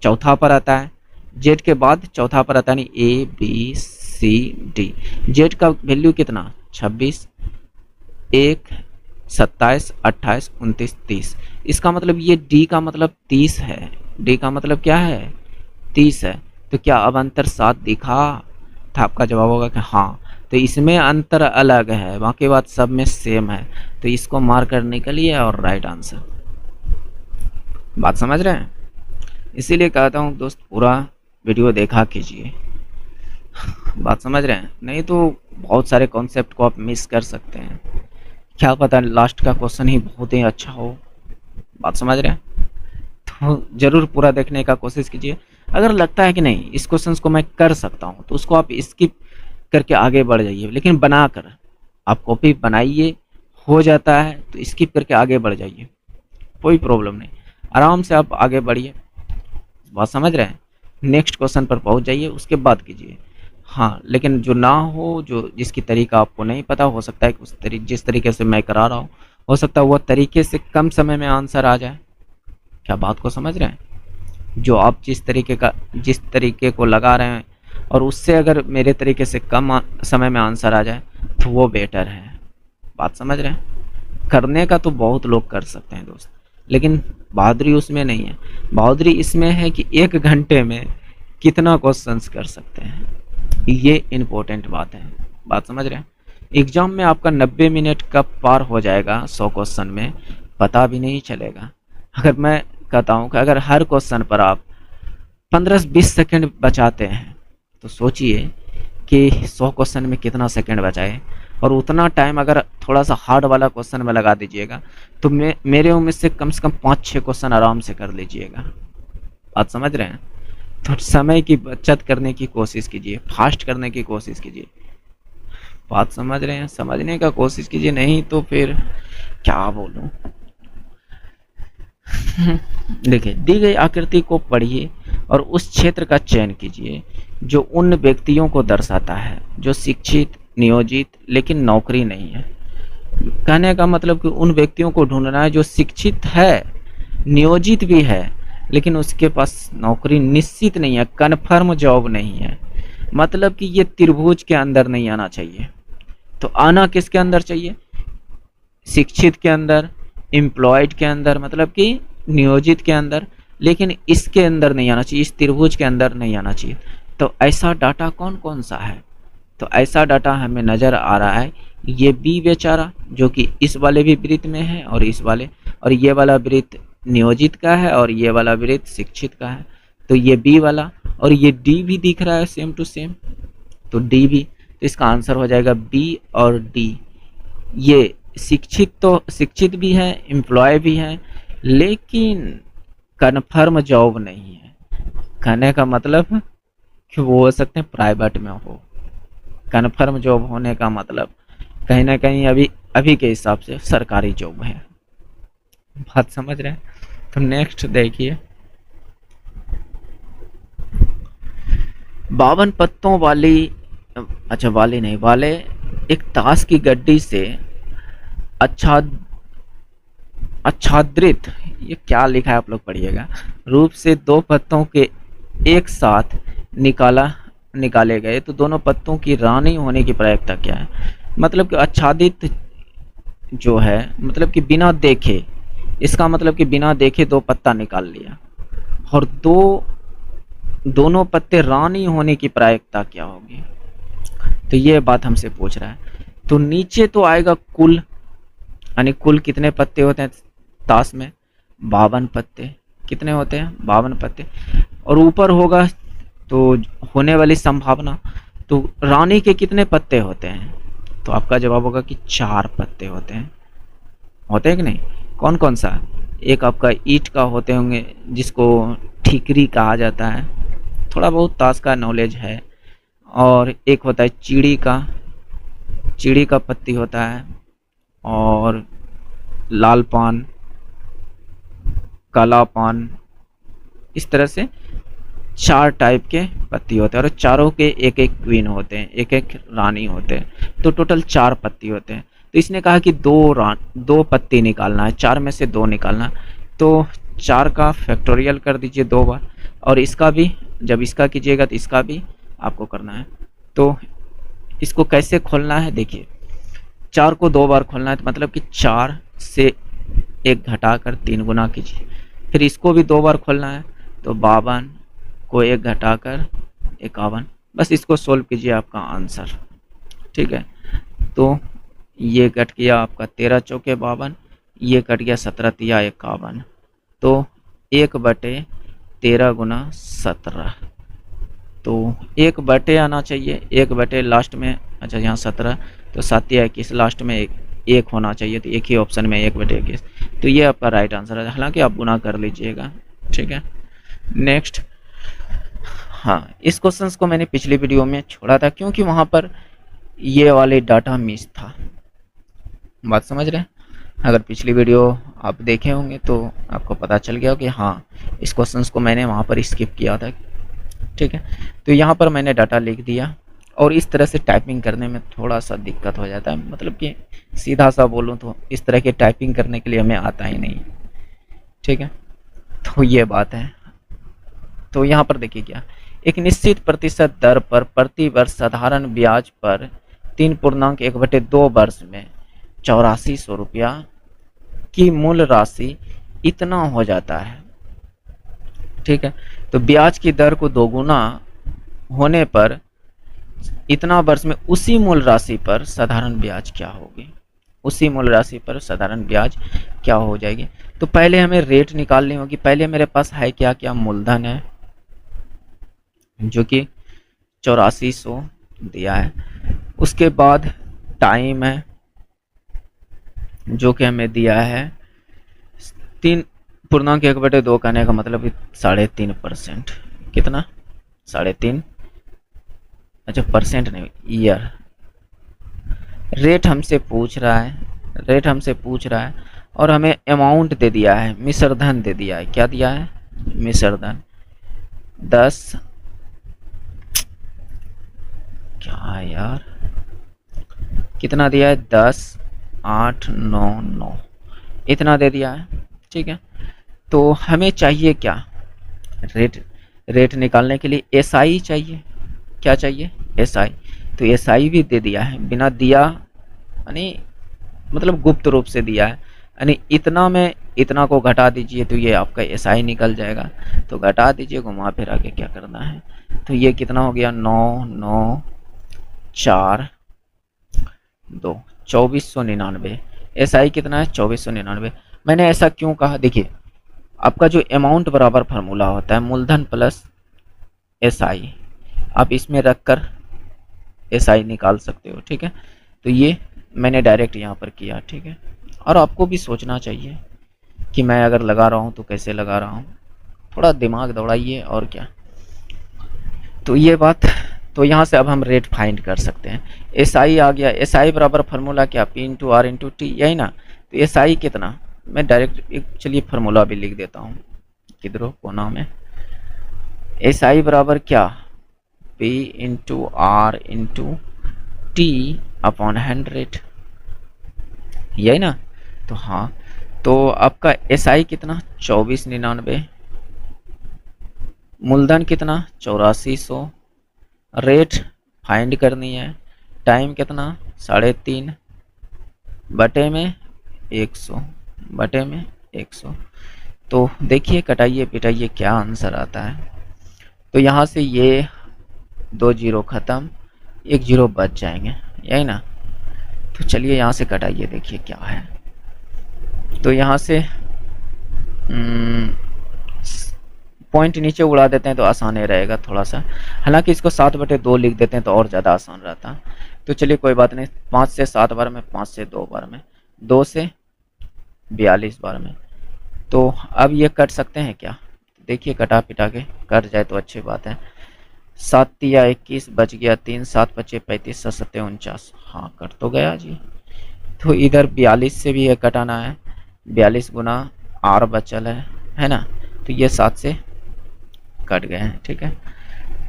चौथा पर आता है, जेड के बाद चौथा पर आता है, नहीं A B C D. Z का वैल्यू कितना 26, 1, 27, 28, 29, 30। इसका मतलब ये डी का मतलब 30 है। डी का मतलब क्या है? 30 है। तो क्या अब अंतर 7 दिखा? तो आपका जवाब होगा कि हाँ। तो इसमें अंतर अलग है, बाकी बात सब में सेम है। तो इसको मार्क करने के लिए और राइट आंसर। बात समझ रहे हैं? इसीलिए कहता हूँ दोस्त पूरा वीडियो देखा कीजिए। बात समझ रहे हैं? नहीं तो बहुत सारे कॉन्सेप्ट को आप मिस कर सकते हैं। क्या पता लास्ट का क्वेश्चन ही बहुत ही अच्छा हो। बात समझ रहे हैं? तो ज़रूर पूरा देखने का कोशिश कीजिए। अगर लगता है कि नहीं इस क्वेश्चन को मैं कर सकता हूँ तो उसको आप स्किप करके आगे बढ़ जाइए, लेकिन बना कर आप कॉपी बनाइए। हो जाता है तो स्किप करके आगे बढ़ जाइए, कोई प्रॉब्लम नहीं, आराम से आप आगे बढ़िए। बात समझ रहे हैं? नेक्स्ट क्वेश्चन पर पहुंच जाइए, उसके बाद कीजिए। हाँ, लेकिन जो ना हो, जो जिसकी तरीका आपको नहीं पता, हो सकता है कि जिस तरीके से मैं करा रहा हूँ, हो सकता है वह तरीके से कम समय में आंसर आ जाए। क्या बात को समझ रहे हैं? जो आप जिस तरीके को लगा रहे हैं और उससे अगर मेरे तरीके से कम समय में आंसर आ जाए तो वो बेटर है। बात समझ रहे हैं? करने का तो बहुत लोग कर सकते हैं दोस्त, लेकिन बहादुरी उसमें नहीं है। बहादुरी इसमें है कि 1 घंटे में कितना क्वेश्चंस कर सकते हैं, ये इम्पोर्टेंट बात है। बात समझ रहे हैं? एग्जाम में आपका 90 मिनट कब पार हो जाएगा 100 क्वेश्चन में, पता भी नहीं चलेगा। अगर मैं कहता हूँ कि अगर हर क्वेश्चन पर आप 15-20 सेकंड बचाते हैं तो सोचिए कि 100 क्वेश्चन में कितना सेकंड बचाए। और उतना टाइम अगर थोड़ा सा हार्ड वाला क्वेश्चन में लगा दीजिएगा तो मेरे उम्मीद से कम 5-6 क्वेश्चन आराम से कर लीजिएगा। बात समझ रहे हैं? तो समय की बचत करने की कोशिश कीजिए, फास्ट करने की कोशिश कीजिए। बात समझ रहे हैं? समझने का कोशिश कीजिए, नहीं तो फिर क्या बोलूं। देखिए दी गई आकृति को पढ़िए और उस क्षेत्र का चयन कीजिए जो उन व्यक्तियों को दर्शाता है जो शिक्षित, नियोजित लेकिन नौकरी नहीं है। कहने का मतलब कि उन व्यक्तियों को ढूंढना है जो शिक्षित है, नियोजित भी है, लेकिन उसके पास नौकरी निश्चित नहीं है, कन्फर्म जॉब नहीं है। मतलब कि ये त्रिभुज के अंदर नहीं आना चाहिए। तो आना किसके अंदर चाहिए? शिक्षित के अंदर, एम्प्लॉयड के अंदर, मतलब कि नियोजित के अंदर, लेकिन इसके अंदर नहीं आना चाहिए, इस त्रिभुज के अंदर नहीं आना चाहिए। तो ऐसा डाटा कौन कौन सा है? तो ऐसा डाटा हमें नज़र आ रहा है, ये बी बेचारा जो कि इस वाले भी वृत्त में है और इस वाले, और ये वाला वृत्त नियोजित का है और ये वाला वृत्त शिक्षित का है। तो ये बी वाला और ये डी भी दिख रहा है सेम टू सेम, तो डी भी। तो इसका आंसर हो जाएगा बी और डी। ये शिक्षित भी है, एम्प्लॉय भी है, लेकिन कन्फर्म जॉब नहीं है। कहने का मतलब कि वो हो सकते हैं प्राइवेट में हो। कन्फर्म जॉब होने का मतलब कहीं ना कहीं अभी अभी के हिसाब से सरकारी जॉब है। बात समझ रहे हैं? तो नेक्स्ट देखिए, 52 पत्तों वाली, अच्छा वाली नहीं, वाले एक ताश की गड्डी से अच्छा आच्छादित, ये क्या लिखा है आप लोग पढ़िएगा, रूप से दो पत्तों के एक साथ निकाले गए तो दोनों पत्तों की रानी होने की प्रायिकता क्या है? मतलब कि आच्छादित जो है, मतलब कि बिना देखे, इसका मतलब कि बिना देखे दो पत्ता निकाल लिया, और दोनों पत्ते रानी होने की प्रायिकता क्या होगी? तो ये बात हमसे पूछ रहा है। तो नीचे तो आएगा कुल, यानी कुल कितने पत्ते होते हैं ताश में? 52 पत्ते। कितने होते हैं? 52 पत्ते। और ऊपर होगा तो होने वाली संभावना, तो रानी के कितने पत्ते होते हैं? तो आपका जवाब होगा कि 4 पत्ते होते हैं। होते हैं कि नहीं? कौन कौन सा? एक आपका ईंट का होते होंगे जिसको ठीकरी कहा जाता है, थोड़ा बहुत ताश का नॉलेज है। और एक होता है चिड़ी का पत्ती होता है, और लाल पान, काला पान, इस तरह से 4 टाइप के पत्ती होते हैं, और चारों के एक एक क्वीन होते हैं, एक एक रानी होते हैं, तो टोटल 4 पत्ती होते हैं। तो इसने कहा कि दो पत्ती निकालना है, 4 में से 2 निकालना है। तो 4 का फैक्टोरियल कर दीजिए 2 बार, और इसका भी, जब इसका कीजिएगा तो इसका भी आपको करना है। तो इसको कैसे खोलना है देखिए, 4 को 2 बार खोलना है, तो मतलब कि 4 से 1 घटाकर 3 गुना कीजिए, फिर इसको भी 2 बार खोलना है, तो 52 को 1 घटाकर 51। बस इसको सोल्व कीजिए, आपका आंसर। ठीक है, तो ये कट गया आपका 13 चौके 52, ये कट गया 17 तिया 51, तो 1/13 गुना 17, तो 1/, आना चाहिए 1/, लास्ट में, अच्छा यहाँ 17, तो 7 या 21, लास्ट में एक होना चाहिए, तो एक ही ऑप्शन में 1/21। तो ये आपका राइट आंसर है, हालांकि आप गुना कर लीजिएगा। ठीक है, नेक्स्ट। हाँ, इस क्वेश्चन को मैंने पिछली वीडियो में छोड़ा था क्योंकि वहाँ पर ये वाले डाटा मिस था। बात समझ रहे हैं? अगर पिछली वीडियो आप देखे होंगे तो आपको पता चल गया कि हाँ, इस क्वेश्चन को मैंने वहाँ पर स्किप किया था। ठीक है, तो यहाँ पर मैंने डाटा लिख दिया, और इस तरह से टाइपिंग करने में थोड़ा सा दिक्कत हो जाता है, मतलब कि सीधा सा बोलूँ तो इस तरह की टाइपिंग करने के लिए हमें आता ही नहीं। ठीक है, तो ये बात है। तो यहाँ पर देखिए क्या, एक निश्चित प्रतिशत दर पर प्रति वर्ष साधारण ब्याज पर 3.1/2 वर्ष में 8400 रुपया की मूल राशि इतना हो जाता है। ठीक है, तो ब्याज की दर को दोगुना होने पर इतना वर्ष में उसी मूल राशि पर साधारण ब्याज क्या होगी? उसी मूल राशि पर साधारण ब्याज क्या हो जाएगी? तो पहले हमें रेट निकालनी होगी। पहले मेरे पास है क्या क्या, मूलधन है जो कि 8400 दिया है, उसके बाद टाइम है जो कि हमें दिया है 3.1/2, कहने का मतलब 3.5%। कितना? 3.5, अच्छा परसेंट नहीं, ईयर। रेट हमसे पूछ रहा है, और हमें अमाउंट दे दिया है, मिश्र धन दे दिया है। क्या दिया है? मिश्र धन 10, क्या है यार, कितना दिया है? 10,899 इतना दे दिया है। ठीक है, तो हमें चाहिए क्या? रेट निकालने के लिए एसआई चाहिए। क्या चाहिए? एसआई। तो एसआई भी दे दिया है, बिना दिया, यानी मतलब गुप्त रूप से दिया है, यानी इतना में इतना को घटा दीजिए तो ये आपका एसआई निकल जाएगा। तो घटा दीजिए, घुमा फिर आके क्या करना है, तो ये कितना हो गया? 9,9,4,2, 2499। एसआई कितना है? 2499। मैंने ऐसा क्यों कहा? देखिए, आपका जो अमाउंट बराबर फार्मूला होता है मूलधन प्लस एसआई, आप इसमें रखकर एसआई निकाल सकते हो। ठीक है, तो ये मैंने डायरेक्ट यहाँ पर किया। ठीक है, और आपको भी सोचना चाहिए कि मैं अगर लगा रहा हूँ तो कैसे लगा रहा हूँ। थोड़ा दिमाग दौड़ाइए और क्या। तो ये बात, तो यहाँ से अब हम रेट फाइंड कर सकते हैं। एस आई आ गया, एस आई बराबर फार्मूला क्या, P into R into T, यही ना। तो एस आई कितना, मैं डायरेक्ट एक चलिए फार्मूला भी लिख देता हूँ किधरों कोना में। एस आई बराबर क्या, P into R into T upon 100, यही ना। तो हाँ, तो आपका एस आई कितना 2499, मूलधन कितना 8400, रेट फाइंड करनी है, टाइम कितना 3.5 बटे में 100 बटे में 100। तो देखिए कटाइए पिटाइए क्या आंसर आता है। तो यहाँ से ये 2 जीरो ख़त्म, 1 जीरो बच जाएंगे, यही ना। तो चलिए यहाँ से कटाइए, देखिए क्या है। तो यहाँ से पॉइंट नीचे उड़ा देते हैं तो आसान ही रहेगा थोड़ा सा, हालांकि इसको 7/2 लिख देते हैं तो और ज़्यादा आसान रहता। तो चलिए कोई बात नहीं, 5 से 7 बार में, 5 से 2 बार में, 2 से 42 बार में। तो अब ये कट सकते हैं क्या, देखिए कटा पिटा के कट जाए तो अच्छी बात है। 7 तिया 21 बच गया 3, 7 पच्चे 35, 7 सत्ते 49, हाँ कट तो गया जी। तो इधर 42 से भी ये कटाना है, 42 गुना आर बचल है ना। तो ये 7 से कट गए हैं, ठीक है।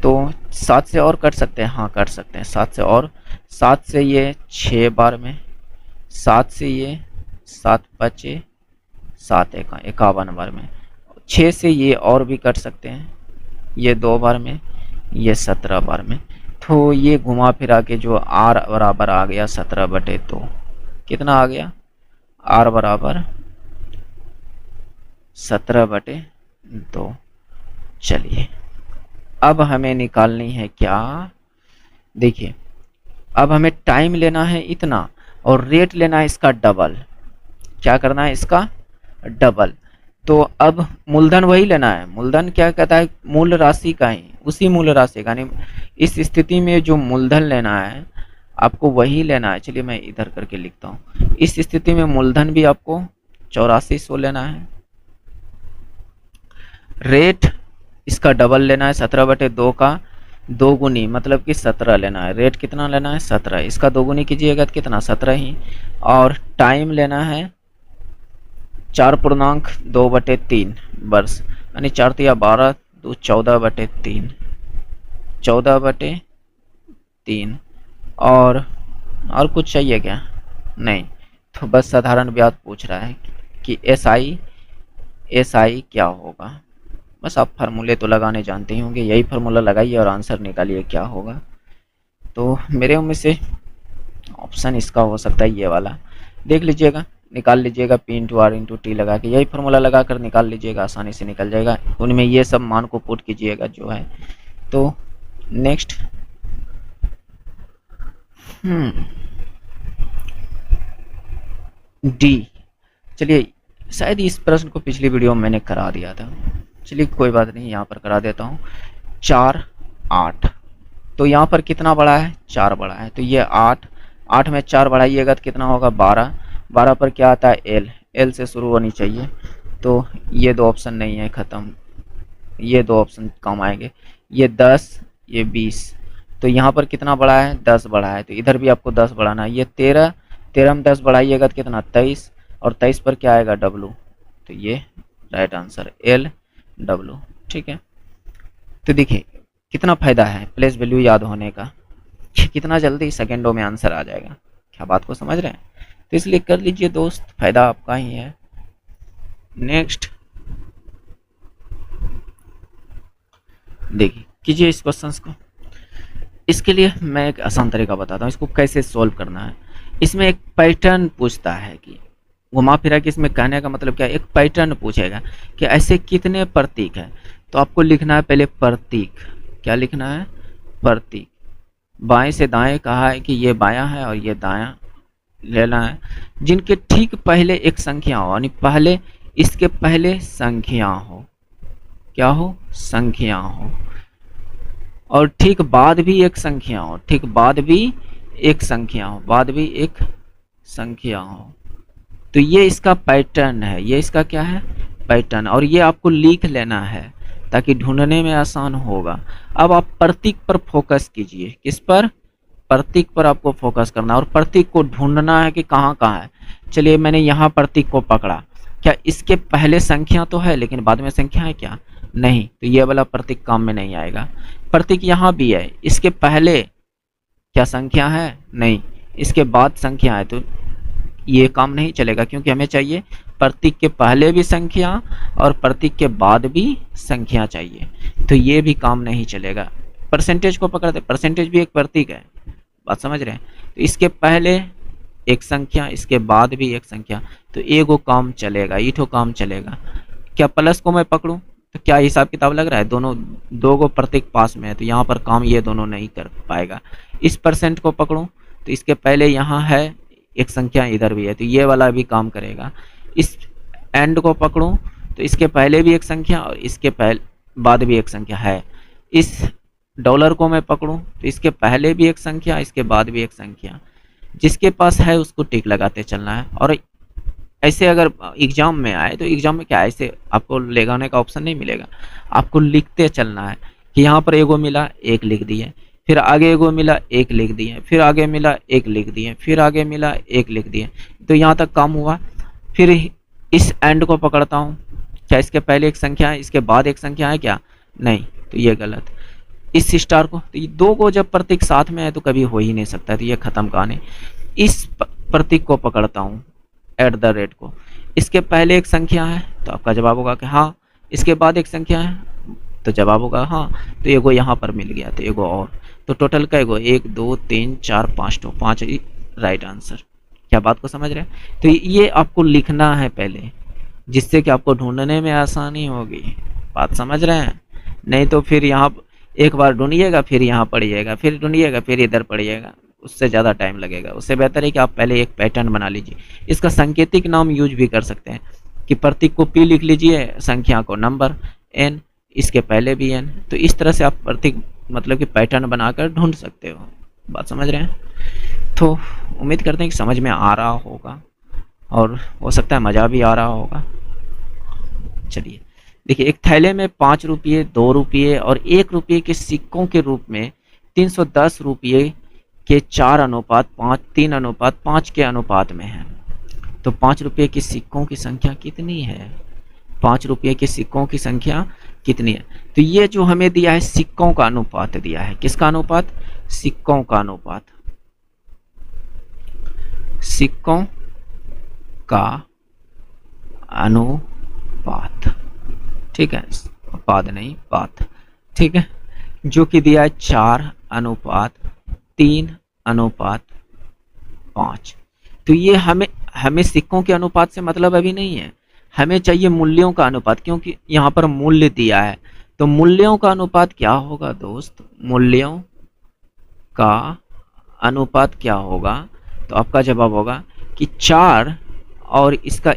तो 7 से और कट सकते हैं, हाँ कट सकते हैं 7 से और, 7 से ये 6 बार में, 7 से ये 7 पच्चे 7 51 बार में, 6 से ये और भी कट सकते हैं, ये 2 बार में, ये 17 बार में। तो ये घुमा फिरा के जो आर बराबर आ गया 17/2, कितना आ गया, आर बराबर 17/2। चलिए अब हमें निकालनी है क्या, देखिए अब हमें टाइम लेना है इतना और रेट लेना है इसका डबल, क्या करना है इसका डबल। तो अब मूलधन वही लेना है, मूलधन क्या कहता है, मूल राशि का ही, उसी मूल राशि का, यानी इस स्थिति में जो मूलधन लेना है आपको वही लेना है। चलिए मैं इधर करके लिखता हूँ, इस स्थिति में मूलधन भी आपको 8400 लेना है, रेट इसका डबल लेना है 17/2 का 2 गुनी, मतलब कि 17 लेना है। रेट कितना लेना है 17, इसका 2 गुनी कीजिएगा तो कितना 17 ही। और टाइम लेना है 4.2/3 वर्ष, यानी 4 तिया 12, 2 14/3, 14/3। और कुछ चाहिए क्या, नहीं। तो बस साधारण ब्याज पूछ रहा है कि एस आई क्या होगा। बस आप फार्मूले तो लगाने जानते ही होंगे, यही फार्मूला लगाइए और आंसर निकालिए क्या होगा। तो मेरे में से ऑप्शन इसका हो सकता है ये वाला, देख लीजिएगा निकाल लीजिएगा, P into R into T लगा के, यही फार्मूला लगा कर निकाल लीजिएगा, आसानी से निकल जाएगा। उनमें ये सब मान को पुट कीजिएगा जो है। तो नेक्स्ट डी, चलिए शायद इस प्रश्न को पिछली वीडियो में मैंने करा दिया था, चलिए कोई बात नहीं यहाँ पर करा देता हूँ। 4 8, तो यहाँ पर कितना बड़ा है 4 बड़ा है, तो ये 8 में 4 बढ़ाइएगा तो कितना होगा 12, 12 पर क्या आता है एल से शुरू होनी चाहिए। तो ये 2 ऑप्शन नहीं है, ख़त्म, ये 2 ऑप्शन कम आएंगे, ये 10 ये 20। तो यहाँ पर कितना बड़ा है 10 बड़ा है, तो इधर भी आपको 10 बढ़ाना है। ये 13 में 10 बढ़ाइएगा तो कितना 23, और 23 पर क्या आएगा डब्लू, तो ये राइट आंसर एल डब्लू, ठीक है। तो देखिए कितना फ़ायदा है प्लेस वैल्यू याद होने का, कितना जल्दी सेकेंडों में आंसर आ जाएगा, क्या बात को समझ रहे हैं। तो इसलिए कर लीजिए दोस्त, फ़ायदा आपका ही है। नेक्स्ट देखिए कीजिए इस क्वेश्चन को। इसके लिए मैं एक आसान तरीका बताता हूँ इसको कैसे सॉल्व करना है। इसमें एक पैटर्न पूछता है कि घुमा फिरा के, इसमें कहने का मतलब क्या है, एक पैटर्न पूछेगा कि ऐसे कितने प्रतीक हैं। तो आपको लिखना है पहले प्रतीक, क्या लिखना है प्रतीक, बाएं से दाएं कहा है कि ये बायां है और ये दायां लेना है, जिनके ठीक पहले एक संख्या हो, यानी पहले इसके पहले संख्या हो, क्या हो संख्या हो, और ठीक बाद भी एक संख्या हो, ठीक बाद भी एक संख्या हो, बाद भी एक संख्या हो। तो ये इसका पैटर्न है, ये इसका क्या है पैटर्न, और ये आपको लिख लेना है। ताकि ढूंढने में आसान होगा। अब आप प्रतीक पर फोकस कीजिए। किस पर? प्रतीक पर आपको फोकस करना है और प्रतीक को ढूंढना है कि कहाँ कहाँ है। चलिए मैंने यहाँ प्रतीक को पकड़ा, क्या इसके पहले संख्या तो है लेकिन बाद में संख्या है क्या? नहीं, तो ये वाला प्रतीक काम में नहीं आएगा। प्रतीक यहाँ भी है, इसके पहले क्या संख्या है? नहीं, इसके बाद संख्या है, तो ये काम नहीं चलेगा क्योंकि हमें चाहिए प्रतीक के पहले भी संख्या और प्रतीक के बाद भी संख्या चाहिए, तो ये भी काम नहीं चलेगा। परसेंटेज को पकड़ते, परसेंटेज भी एक प्रतीक है, बात समझ रहे हैं? तो इसके पहले एक संख्या, इसके बाद भी एक संख्या, तो एगो काम चलेगा, ईठो काम चलेगा। क्या प्लस को मैं पकड़ूं तो क्या हिसाब किताब लग रहा है? दोनों दो गो प्रतीक पास में है, तो यहाँ पर काम ये दोनों नहीं कर पाएगा। इस परसेंट को पकड़ूं तो इसके पहले यहाँ है एक संख्या, इधर भी है, तो ये वाला भी काम करेगा। इस एंड को पकड़ूं तो इसके पहले भी एक संख्या और इसके पहले बाद भी एक संख्या है। इस डॉलर को मैं पकड़ूं तो इसके पहले भी एक संख्या, इसके बाद भी एक संख्या। जिसके पास है उसको टिक लगाते चलना है। और ऐसे अगर एग्जाम में आए तो एग्जाम में क्या, ऐसे आपको लगाने का ऑप्शन नहीं मिलेगा, आपको लिखते चलना है कि यहाँ पर एगो मिला, एक लिख दिए, फिर आगे एगो मिला, एक लिख दिए, फिर आगे मिला, एक लिख दिए, फिर आगे मिला, एक लिख दिए, तो यहाँ तक काम हुआ। फिर इस एंड को पकड़ता हूँ, क्या इसके पहले एक संख्या है, इसके बाद एक संख्या है क्या? नहीं, तो ये गलत। इस स्टार को, तो ये दो को जब प्रतीक साथ में है तो कभी हो ही नहीं सकता, तो ये खत्म कहानी। इस प्रतीक को पकड़ता हूँ, एट द रेट को, इसके पहले एक संख्या है तो आपका जवाब होगा कि हाँ, इसके बाद एक संख्या है तो जवाब होगा हाँ, तो एगो यहाँ पर मिल गया, तो एगो और, तो टोटल का एगो 1 2 3 4 5, तो 5 राइट आंसर। क्या बात को समझ रहे हैं? तो ये आपको लिखना है पहले, जिससे कि आपको ढूंढने में आसानी होगी। बात समझ रहे हैं? नहीं तो फिर यहाँ एक बार ढूंढिएगा, फिर यहाँ पढ़िएगा, फिर ढूंढिएगा, फिर इधर पढ़िएगा, उससे ज़्यादा टाइम लगेगा। उससे बेहतर है कि आप पहले एक पैटर्न बना लीजिए। इसका सांकेतिक नाम यूज भी कर सकते हैं कि प्रतीक को पी लिख लीजिए, संख्या को नंबर एन, इसके पहले भी एन, तो इस तरह से आप प्रतीक मतलब कि पैटर्न बनाकर ढूंढ सकते हो। बात समझ रहे हैं? तो उम्मीद करते हैं कि समझ में आ रहा होगा और हो सकता है मज़ा भी आ रहा होगा। चलिए देखिए, एक थैले में 5 रुपये, 2 रुपये और 1 रुपये के सिक्कों के रूप में 310 रुपये के 4:5, 3:5 के अनुपात में है। तो 5 रुपये के सिक्कों की संख्या कितनी है? 5 रुपये के सिक्कों की संख्या कितनी है? तो ये जो हमें दिया है सिक्कों का अनुपात दिया है। किसका अनुपात? सिक्कों का अनुपात। सिक्कों का अनुपात, ठीक है, पाद नहीं पात, ठीक है, जो कि दिया है 4:3:5। तो ये हमें सिक्कों के अनुपात से मतलब अभी नहीं है, हमें चाहिए मूल्यों का अनुपात, क्योंकि यहाँ पर मूल्य दिया है। तो मूल्यों का अनुपात क्या होगा दोस्त? मूल्यों का अनुपात क्या होगा? तो आपका जवाब होगा कि 4 और इसका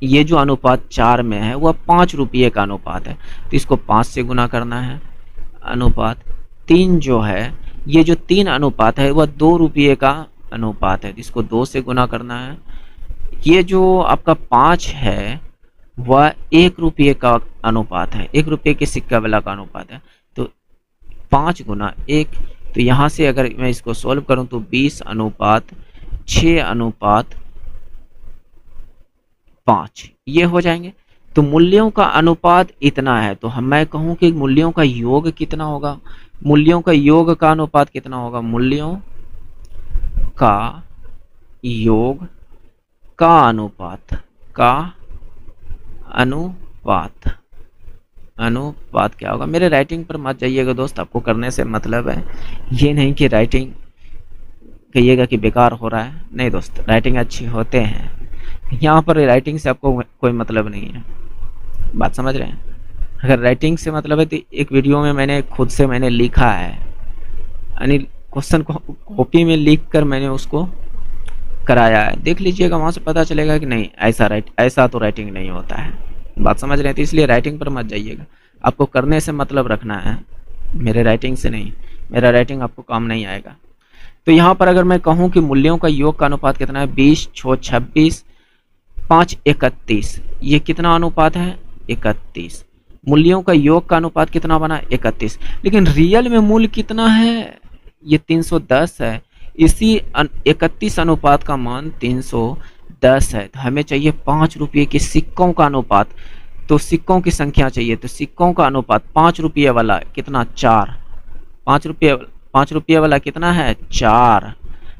ये जो अनुपात 4 में है वह 5 रुपये का अनुपात है, तो इसको 5 से गुना करना है। अनुपात 3 जो है, ये जो 3 अनुपात है वह 2 रुपये का अनुपात है, इसको 2 से गुना करना है। ये जो आपका 5 है वह 1 रुपये का अनुपात है, 1 रुपये के सिक्का वाला का अनुपात है, तो 5 गुना 1। तो यहाँ से अगर मैं इसको सॉल्व करूँ तो 20:6:5 ये हो जाएंगे। तो मूल्यों का अनुपात इतना है, तो मैं कहूँ कि मूल्यों का योग कितना होगा? मूल्यों का योग का अनुपात कितना होगा? मूल्यों का योग का अनुपात क्या होगा? मेरे राइटिंग पर मत जाइएगा दोस्त, आपको करने से मतलब है, ये नहीं कि राइटिंग कहिएगा कि बेकार हो रहा है। नहीं दोस्त, राइटिंग अच्छी होते हैं, यहाँ पर राइटिंग से आपको कोई मतलब नहीं है। बात समझ रहे हैं? अगर राइटिंग से मतलब है तो एक वीडियो में मैंने खुद से मैंने लिखा है, यानी क्वेश्चन को कॉपी में लिख कर मैंने उसको कराया है, देख लीजिएगा, वहाँ से पता चलेगा कि नहीं ऐसा तो राइटिंग नहीं होता है। बात समझ रहे हैं? तो इसलिए राइटिंग पर मत जाइएगा, आपको करने से मतलब रखना है, मेरे राइटिंग से नहीं। मेरा राइटिंग आपको काम नहीं आएगा। तो यहाँ पर अगर मैं कहूँ कि मूल्यों का योग का अनुपात कितना है, 20:6:26, 5:31, ये कितना अनुपात है? 31। मूल्यों का योग का अनुपात कितना बना 31, लेकिन रियल में मूल्य कितना है, ये 310 है। इसी 31 अनुपात का मान 310 है। तो हमें चाहिए 5 रुपये के सिक्कों का अनुपात, तो सिक्कों की संख्या चाहिए, तो सिक्कों का अनुपात 5 रुपये वाला कितना 4, 5 रुपये वाला कितना है 4,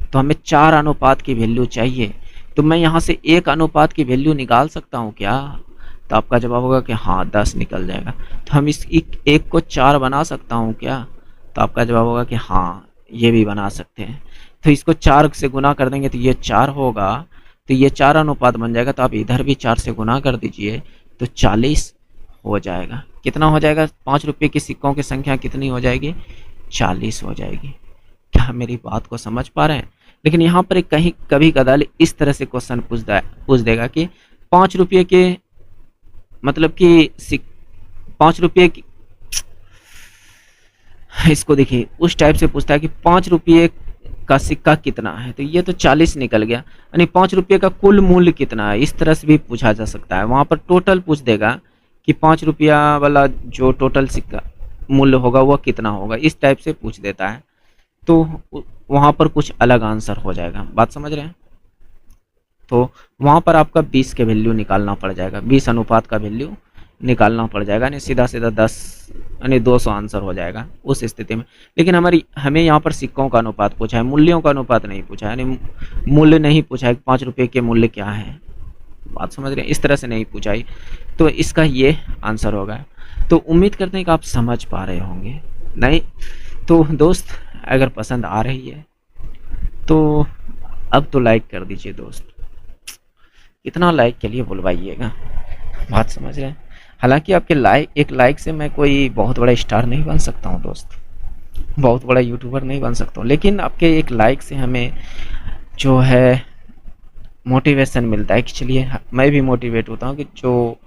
तो हमें 4 अनुपात की वैल्यू चाहिए। तो मैं यहाँ से एक अनुपात की वैल्यू निकाल सकता हूँ क्या, तो आपका जवाब होगा कि हाँ 10 निकल जाएगा। तो हम इस एक को 4 बना सकता हूँ क्या, तो आपका जवाब होगा कि हाँ ये भी बना सकते हैं। तो इसको 4 से गुना कर देंगे तो ये 4 होगा, तो ये 4 अनुपात बन जाएगा। तो आप इधर भी 4 से गुना कर दीजिए तो 40 हो जाएगा। कितना हो जाएगा, 5 रुपये के सिक्कों की संख्या कितनी हो जाएगी, 40 हो जाएगी। क्या मेरी बात को समझ पा रहे हैं। लेकिन यहाँ पर कहीं कभी कदाल इस तरह से क्वेश्चन पूछ देगा कि 5 रुपये के मतलब कि 5 रुपये की, इसको देखिए उस टाइप से पूछता है कि 5 रुपये का सिक्का कितना है, तो ये तो 40 निकल गया, यानी 5 रुपये का कुल मूल्य कितना है, इस तरह से भी पूछा जा सकता है। वहाँ पर टोटल पूछ देगा कि 5 रुपया वाला जो टोटल सिक्का मूल्य होगा वह कितना होगा, इस टाइप से पूछ देता है। तो वहाँ पर कुछ अलग आंसर हो जाएगा, बात समझ रहे हैं। तो वहाँ पर आपका 20 के वैल्यू निकालना पड़ जाएगा, 20 अनुपात का वैल्यू निकालना पड़ जाएगा, यानी सीधा सीधा 10 यानी 200 आंसर हो जाएगा उस स्थिति में। लेकिन हमें यहाँ पर सिक्कों का अनुपात पूछा है, मूल्यों का अनुपात नहीं पूछा है, यानी मूल्य नहीं पूछा है कि 5 रुपये के मूल्य क्या है, बात समझ रहे हैं, इस तरह से नहीं पूछा है। तो इसका ये आंसर होगा। तो उम्मीद करते हैं कि आप समझ पा रहे होंगे। नहीं तो दोस्त अगर पसंद आ रही है तो अब तो लाइक कर दीजिए दोस्त, कितना लाइक के लिए बुलवाइएगा, बात समझ रहे हैं। हालांकि आपके एक लाइक से मैं कोई बहुत बड़ा स्टार नहीं बन सकता हूँ दोस्त, बहुत बड़ा यूट्यूबर नहीं बन सकता हूँ, लेकिन आपके एक लाइक से हमें जो है मोटिवेशन मिलता है कि चलिए मैं भी मोटिवेट होता हूँ कि जो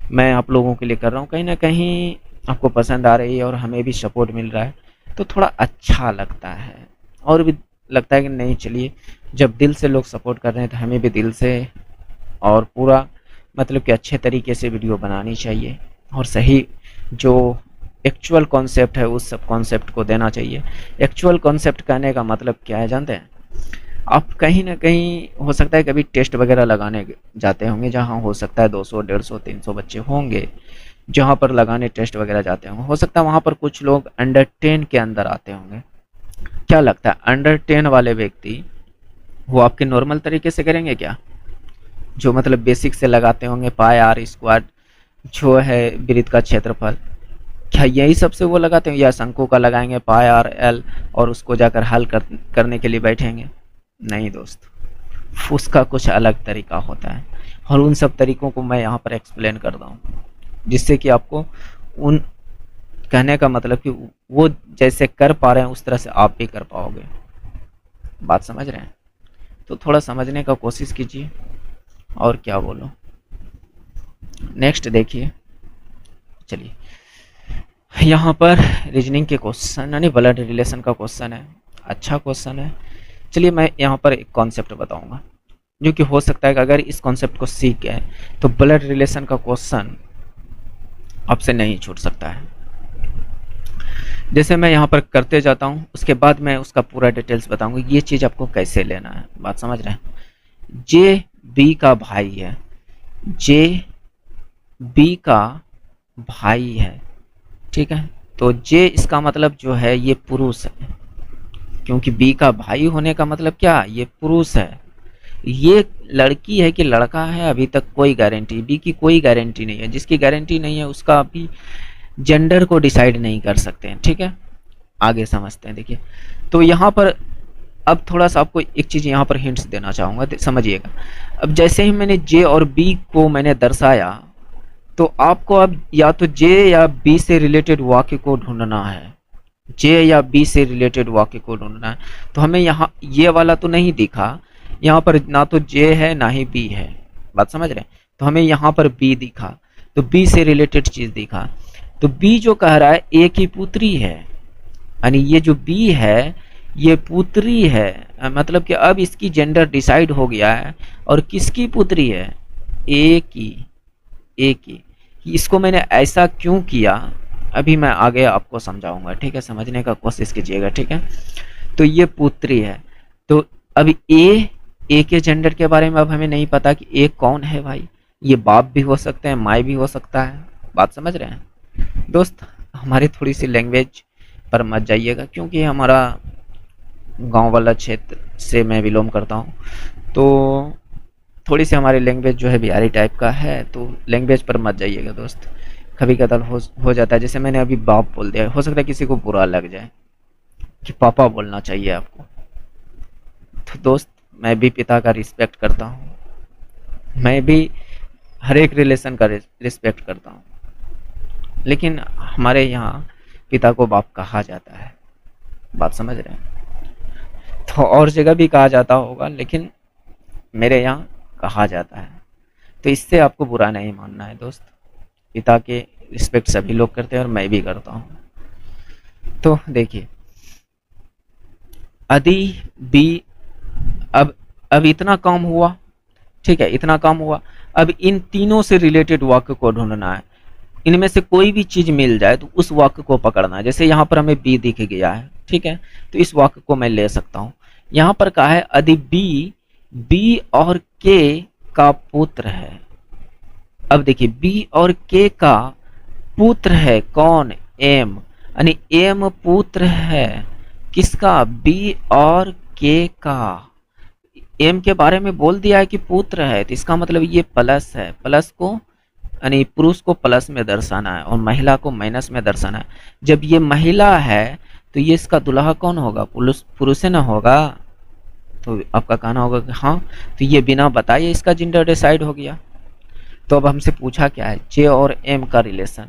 मैं आप लोगों के लिए कर रहा हूँ कहीं ना कहीं आपको पसंद आ रही है और हमें भी सपोर्ट मिल रहा है, तो थोड़ा अच्छा लगता है। और भी लगता है कि नहीं चलिए जब दिल से लोग सपोर्ट कर रहे हैं तो हमें भी दिल से और पूरा मतलब कि अच्छे तरीके से वीडियो बनानी चाहिए और सही जो एक्चुअल कॉन्सेप्ट है उस सब कॉन्सेप्ट को देना चाहिए। एक्चुअल कॉन्सेप्ट कहने का मतलब क्या है जानते हैं आप, कहीं ना कहीं हो सकता है कभी टेस्ट वगैरह लगाने जाते होंगे जहाँ हो सकता है 200 150 300 बच्चे होंगे जहाँ पर लगाने टेस्ट वगैरह जाते होंगे, हो सकता है वहाँ पर कुछ लोग अंडर 10 के अंदर आते होंगे। क्या लगता है अंडर 10 वाले व्यक्ति वो आपके नॉर्मल तरीके से करेंगे क्या, जो मतलब बेसिक से लगाते होंगे पाई आर स्क्वाड जो है वृत्त का क्षेत्रफल, क्या यही सबसे वो लगाते हैं, या शंकु का लगाएंगे पाई आर एल और उसको जाकर हल करने के लिए बैठेंगे। नहीं दोस्त, उसका कुछ अलग तरीका होता है और उन सब तरीकों को मैं यहाँ पर एक्सप्लेन कर रहा हूँ जिससे कि आपको उन कहने का मतलब कि वो जैसे कर पा रहे हैं उस तरह से आप भी कर पाओगे, बात समझ रहे हैं। तो थोड़ा समझने का कोशिश कीजिए और क्या बोलो। नेक्स्ट देखिए, चलिए यहाँ पर रीजनिंग के क्वेश्चन यानी ब्लड रिलेशन का क्वेश्चन है, अच्छा क्वेश्चन है। चलिए मैं यहाँ पर एक कॉन्सेप्ट बताऊंगा जो कि हो सकता है कि अगर इस कॉन्सेप्ट को सीख गए तो ब्लड रिलेशन का क्वेश्चन आपसे नहीं छूट सकता है। जैसे मैं यहाँ पर करते जाता हूँ उसके बाद मैं उसका पूरा डिटेल्स बताऊंगा ये चीज़ आपको कैसे लेना है, बात समझ रहे हैं। जे बी का भाई है, जे बी का भाई है, ठीक है। तो जे इसका मतलब जो है ये पुरुष है, क्योंकि बी का भाई होने का मतलब क्या, ये पुरुष है। ये लड़की है कि लड़का है अभी तक कोई गारंटी, बी की कोई गारंटी नहीं है। जिसकी गारंटी नहीं है उसका अभी जेंडर को डिसाइड नहीं कर सकते हैं, ठीक है। आगे समझते हैं, देखिए तो यहाँ पर अब थोड़ा सा आपको एक चीज़ यहाँ पर हिंट्स देना चाहूँगा, समझिएगा। अब जैसे ही मैंने जे और बी को मैंने दर्शाया तो आपको अब या तो जे या बी से रिलेटेड वाक्य को ढूंढना है, जे या बी से रिलेटेड वाक्य को ढूंढना है। तो हमें यहाँ ये वाला तो नहीं दिखा, यहाँ पर ना तो जे है ना ही बी है, बात समझ रहे हैं। तो हमें यहाँ पर बी दिखा, तो बी से रिलेटेड चीज़ दिखा। तो बी जो कह रहा है ए की पुत्री है, यानी ये जो बी है ये पुत्री है, मतलब कि अब इसकी जेंडर डिसाइड हो गया है। और किसकी पुत्री है, ए की, ए की। कि इसको मैंने ऐसा क्यों किया, अभी मैं आगे आपको समझाऊंगा, ठीक है, समझने का कोशिश कीजिएगा, ठीक है। तो ये पुत्री है, तो अब ए के जेंडर के बारे में अब हमें नहीं पता कि ए कौन है भाई, ये बाप भी हो सकते हैं, माँ भी हो सकता है, बात समझ रहे हैं दोस्त। हमारी थोड़ी सी लैंग्वेज पर मत जाइएगा, क्योंकि हमारा गांव वाला क्षेत्र से मैं बिलोंग करता हूँ, तो थोड़ी सी हमारी लैंग्वेज जो है बिहारी टाइप का है, तो लैंग्वेज पर मत जाइएगा दोस्त। कभी कदार हो जाता है, जैसे मैंने अभी बाप बोल दिया, हो सकता है किसी को बुरा लग जाए कि पापा बोलना चाहिए आपको। तो दोस्त, मैं भी पिता का रिस्पेक्ट करता हूँ, मैं भी हर एक रिलेशन का रिस्पेक्ट करता हूँ, लेकिन हमारे यहाँ पिता को बाप कहा जाता है, बात समझ रहे हैं। तो और जगह भी कहा जाता होगा, लेकिन मेरे यहाँ कहा जाता है, तो इससे आपको बुरा नहीं मानना है दोस्त। पिता के रिस्पेक्ट सभी लोग करते हैं और मैं भी करता हूँ। तो देखिए, अदि बी, अब इतना काम हुआ, ठीक है, इतना काम हुआ। अब इन तीनों से रिलेटेड वाक्य को ढूंढना है, इनमें से कोई भी चीज मिल जाए तो उस वाक्य को पकड़ना है। जैसे यहाँ पर हमें बी दिख गया है, ठीक है, तो इस वाक्य को मैं ले सकता हूँ। यहाँ पर कहा है यदि बी और के का पुत्र है। अब देखिए, बी और के का पुत्र है कौन, एम, यानी एम पुत्र है किसका, बी और के का। एम के बारे में बोल दिया है कि पुत्र है, तो इसका मतलब ये प्लस है, प्लस को यानी पुरुष को प्लस में दर्शाना है और महिला को माइनस में दर्शाना है। जब ये महिला है तो ये इसका दुल्हा कौन होगा, पुरुष ना होगा। तो आपका कहना होगा कि हाँ, तो ये बिना बताए इसका जेंडर डिसाइड हो गया। तो अब हमसे पूछा क्या है, जे और एम का रिलेशन।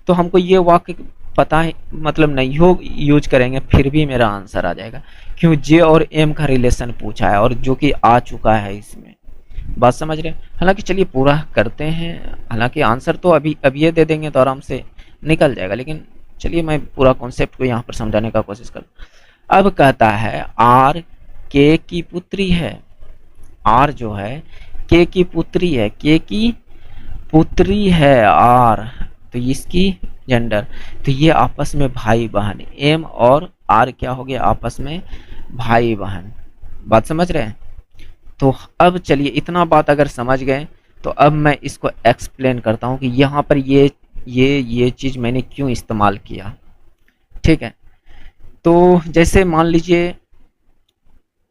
तो हमको ये वाक्य पता है, मतलब नहीं हो यूज करेंगे फिर भी मेरा आंसर आ जाएगा, क्यों जे और एम का रिलेशन पूछा है और जो कि आ चुका है इसमें, बात समझ रहे हैं। हालांकि चलिए पूरा करते हैं, हालांकि आंसर तो अभी ये दे देंगे तो आराम से निकल जाएगा, लेकिन चलिए मैं पूरा कॉन्सेप्ट को यहाँ पर समझाने का कोशिश कर। अब कहता है आर के की पुत्री है, आर जो है के की पुत्री है, के की पुत्री है आर, तो इसकी जेंडर, तो ये आपस में भाई बहन, एम और आर क्या हो गया, आपस में भाई बहन, बात समझ रहे हैं। तो अब चलिए इतना बात अगर समझ गए तो अब मैं इसको एक्सप्लेन करता हूँ कि यहाँ पर ये चीज़ मैंने क्यों इस्तेमाल किया, ठीक है। तो जैसे मान लीजिए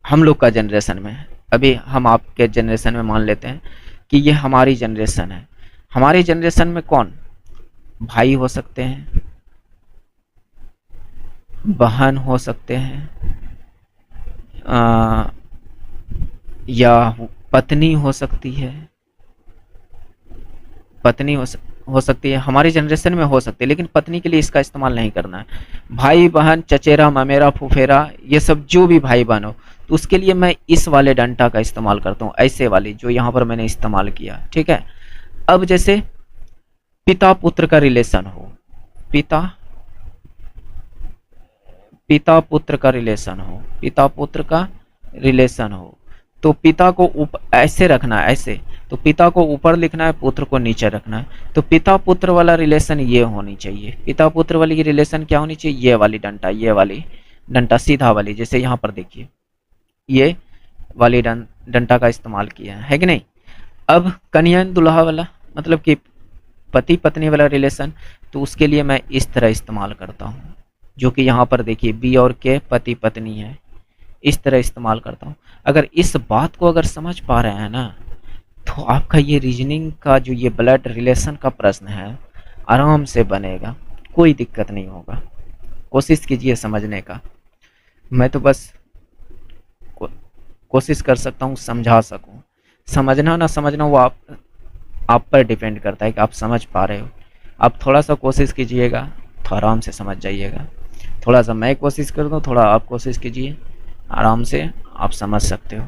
हम लोग का जनरेशन में, अभी हम आपके जनरेशन में मान लेते हैं कि ये हमारी जनरेशन है। हमारी जनरेशन में कौन, भाई हो सकते हैं, बहन हो सकते हैं, या पत्नी हो सकती है, पत्नी हो सकती है, हमारी जनरेशन में हो सकती है, लेकिन पत्नी के लिए इसका इस्तेमाल नहीं करना है। भाई बहन, चचेरा ममेरा फुफेरा, ये सब जो भी भाई बहन हो, तो उसके लिए मैं इस वाले डंटा का इस्तेमाल करता हूँ, ऐसे वाली जो यहाँ पर मैंने इस्तेमाल किया, ठीक है। अब जैसे पिता पुत्र का रिलेशन हो, पिता पुत्र का रिलेशन हो, पिता पुत्र का रिलेशन हो, तो पिता को ऐसे रखना है, ऐसे, तो पिता को ऊपर लिखना है, पुत्र को नीचे रखना है। तो पिता पुत्र वाला रिलेशन ये होनी चाहिए, पिता पुत्र वाली रिलेशन क्या होनी चाहिए, ये वाली डंटा, ये वाली डंटा सीधा वाली, जैसे यहाँ पर देखिए ये वाली डंटा का इस्तेमाल किया है कि नहीं। अब कन्या दुल्हा वाला, मतलब कि पति पत्नी वाला रिलेशन, तो उसके लिए मैं इस तरह इस्तेमाल करता हूँ, जो कि यहाँ पर देखिए बी और के पति पत्नी है, इस तरह इस्तेमाल करता हूँ। अगर इस बात को अगर समझ पा रहे हैं ना, तो आपका ये रीजनिंग का जो ये ब्लड रिलेशन का प्रश्न है आराम से बनेगा, कोई दिक्कत नहीं होगा। कोशिश कीजिए समझने का, मैं तो बस कोशिश कर सकता हूँ समझा सकूँ। समझना ना समझना वो आप पर डिपेंड करता है कि आप समझ पा रहे हो। आप थोड़ा सा कोशिश कीजिएगा तो आराम से समझ जाइएगा, थोड़ा सा मैं कोशिश कर दूँ, थोड़ा आप कोशिश कीजिए, आराम से आप समझ सकते हो।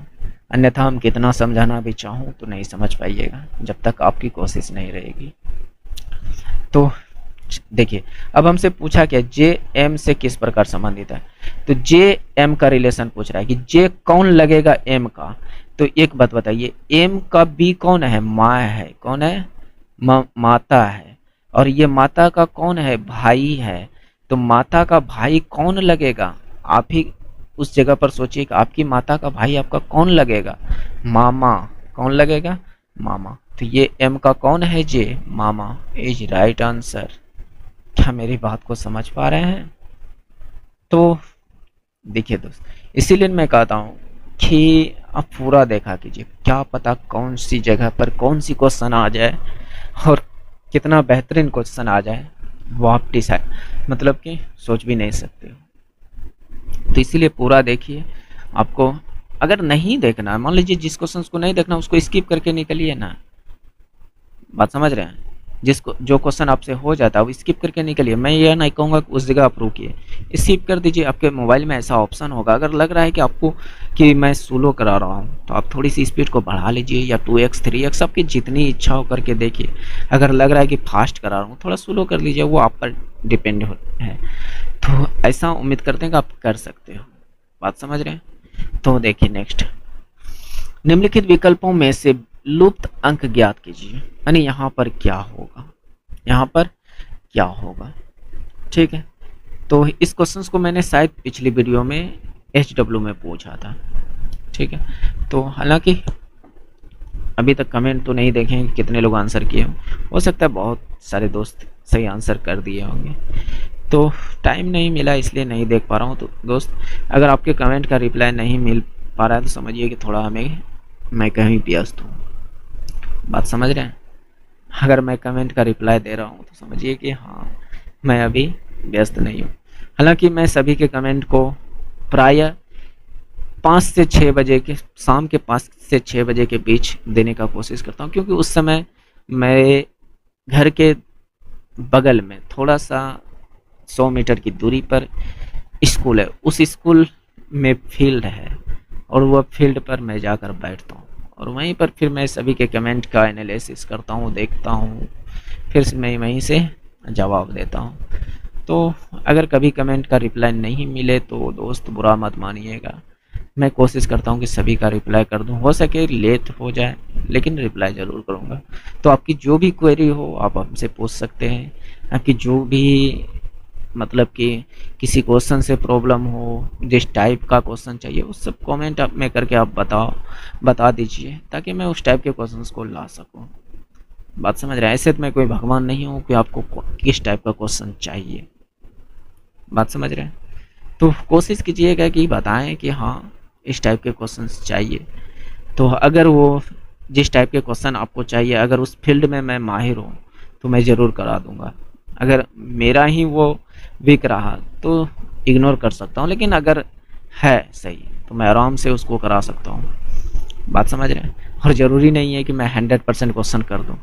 अन्यथा हम कितना समझाना भी चाहूँ तो नहीं समझ पाइएगा जब तक आपकी कोशिश नहीं रहेगी। तो देखिए, अब हमसे पूछा क्या, जे एम से किस प्रकार संबंधित है, तो जे एम का रिलेशन पूछ रहा है कि जे कौन लगेगा एम का। तो एक बात बताइए, एम का बी कौन है, माँ है, कौन है, माता है, और ये माता का कौन है? भाई है। तो माता का भाई कौन लगेगा? आप ही उस जगह पर सोचिए कि आपकी माता का भाई आपका कौन लगेगा? मामा। कौन लगेगा? मामा। तो ये एम का कौन है? जे, मामा इज राइट आंसर। क्या मेरी बात को समझ पा रहे हैं? तो देखिए दोस्त, इसीलिए मैं कहता हूँ कि आप पूरा देखा कीजिए, क्या पता कौन सी जगह पर कौन सी क्वेश्चन आ जाए और कितना बेहतरीन क्वेश्चन आ जाए, वो आप डिसाइड मतलब कि सोच भी नहीं सकते हो। तो इसीलिए पूरा देखिए। आपको अगर नहीं देखना, मान लीजिए जिस क्वेश्चन को नहीं देखना उसको स्किप करके निकलिए ना, बात समझ रहे हैं? जिसको जो क्वेश्चन आपसे हो जाता है वो स्किप करके निकलिए। मैं ये नहीं कहूँगा कि उस जगह आप रुकिए, स्किप कर दीजिए। आपके मोबाइल में ऐसा ऑप्शन होगा, अगर लग रहा है कि आपको कि मैं स्लो करा रहा हूँ तो आप थोड़ी सी स्पीड को बढ़ा लीजिए, या 2x 3x आपकी जितनी इच्छा हो करके देखिए। अगर लग रहा है कि फास्ट करा रहा हूँ थोड़ा स्लो कर लीजिए, वो आप पर डिपेंड है। तो ऐसा उम्मीद करते हैं कि आप कर सकते हो। बात समझ रहे हैं? तो देखिए नेक्स्ट, निम्नलिखित विकल्पों में से लुप्त अंक ज्ञात कीजिए। यानी यहाँ पर क्या होगा, यहाँ पर क्या होगा? ठीक है, तो इस क्वेश्चन को मैंने शायद पिछली वीडियो में HW में पूछा था। ठीक है, तो हालांकि अभी तक कमेंट तो नहीं देखे हैं कितने लोग आंसर किए हो सकता है बहुत सारे दोस्त सही आंसर कर दिए होंगे, तो टाइम नहीं मिला इसलिए नहीं देख पा रहा हूँ। तो दोस्त, अगर आपके कमेंट का रिप्लाई नहीं मिल पा रहा है तो समझिए कि थोड़ा मैं कहीं व्यस्त हूँ। बात समझ रहे हैं? अगर मैं कमेंट का रिप्लाई दे रहा हूँ तो समझिए कि हाँ, मैं अभी व्यस्त नहीं हूँ। हालांकि मैं सभी के कमेंट को प्रायः 5 से 6 बजे के, शाम के 5 से 6 बजे के बीच देने का कोशिश करता हूँ, क्योंकि उस समय मेरे घर के बगल में थोड़ा सा 100 मीटर की दूरी पर स्कूल है। उस स्कूल में फील्ड है और वह फील्ड पर मैं जाकर बैठता हूँ और वहीं पर फिर मैं सभी के कमेंट का एनालिसिस करता हूँ, देखता हूँ, फिर मैं वहीं से जवाब देता हूँ। तो अगर कभी कमेंट का रिप्लाई नहीं मिले तो दोस्त बुरा मत मानिएगा, मैं कोशिश करता हूँ कि सभी का रिप्लाई कर दूँ, हो सके लेट हो जाए लेकिन रिप्लाई ज़रूर करूँगा। तो आपकी जो भी क्वेरी हो आप हमसे पूछ सकते हैं। आपकी जो भी मतलब कि किसी क्वेश्चन से प्रॉब्लम हो, जिस टाइप का क्वेश्चन चाहिए उस सब कमेंट आप में करके आप बता दीजिए, ताकि मैं उस टाइप के क्वेश्चंस को ला सकूं। बात समझ रहे हैं? ऐसे तो मैं कोई भगवान नहीं हूँ कि आपको किस टाइप का क्वेश्चन चाहिए। बात समझ रहे हैं? तो कोशिश कीजिएगा कि बताएं कि हाँ इस टाइप के क्वेश्चंस चाहिए। तो अगर वो जिस टाइप के क्वेश्चन आपको चाहिए, अगर उस फील्ड में मैं माहिर हूँ तो मैं ज़रूर करा दूंगा। अगर मेरा ही वो वीक रहा तो इग्नोर कर सकता हूँ, लेकिन अगर है सही तो मैं आराम से उसको करा सकता हूँ। बात समझ रहे हैं? और ज़रूरी नहीं है कि मैं 100% क्वेश्चन कर दूँ।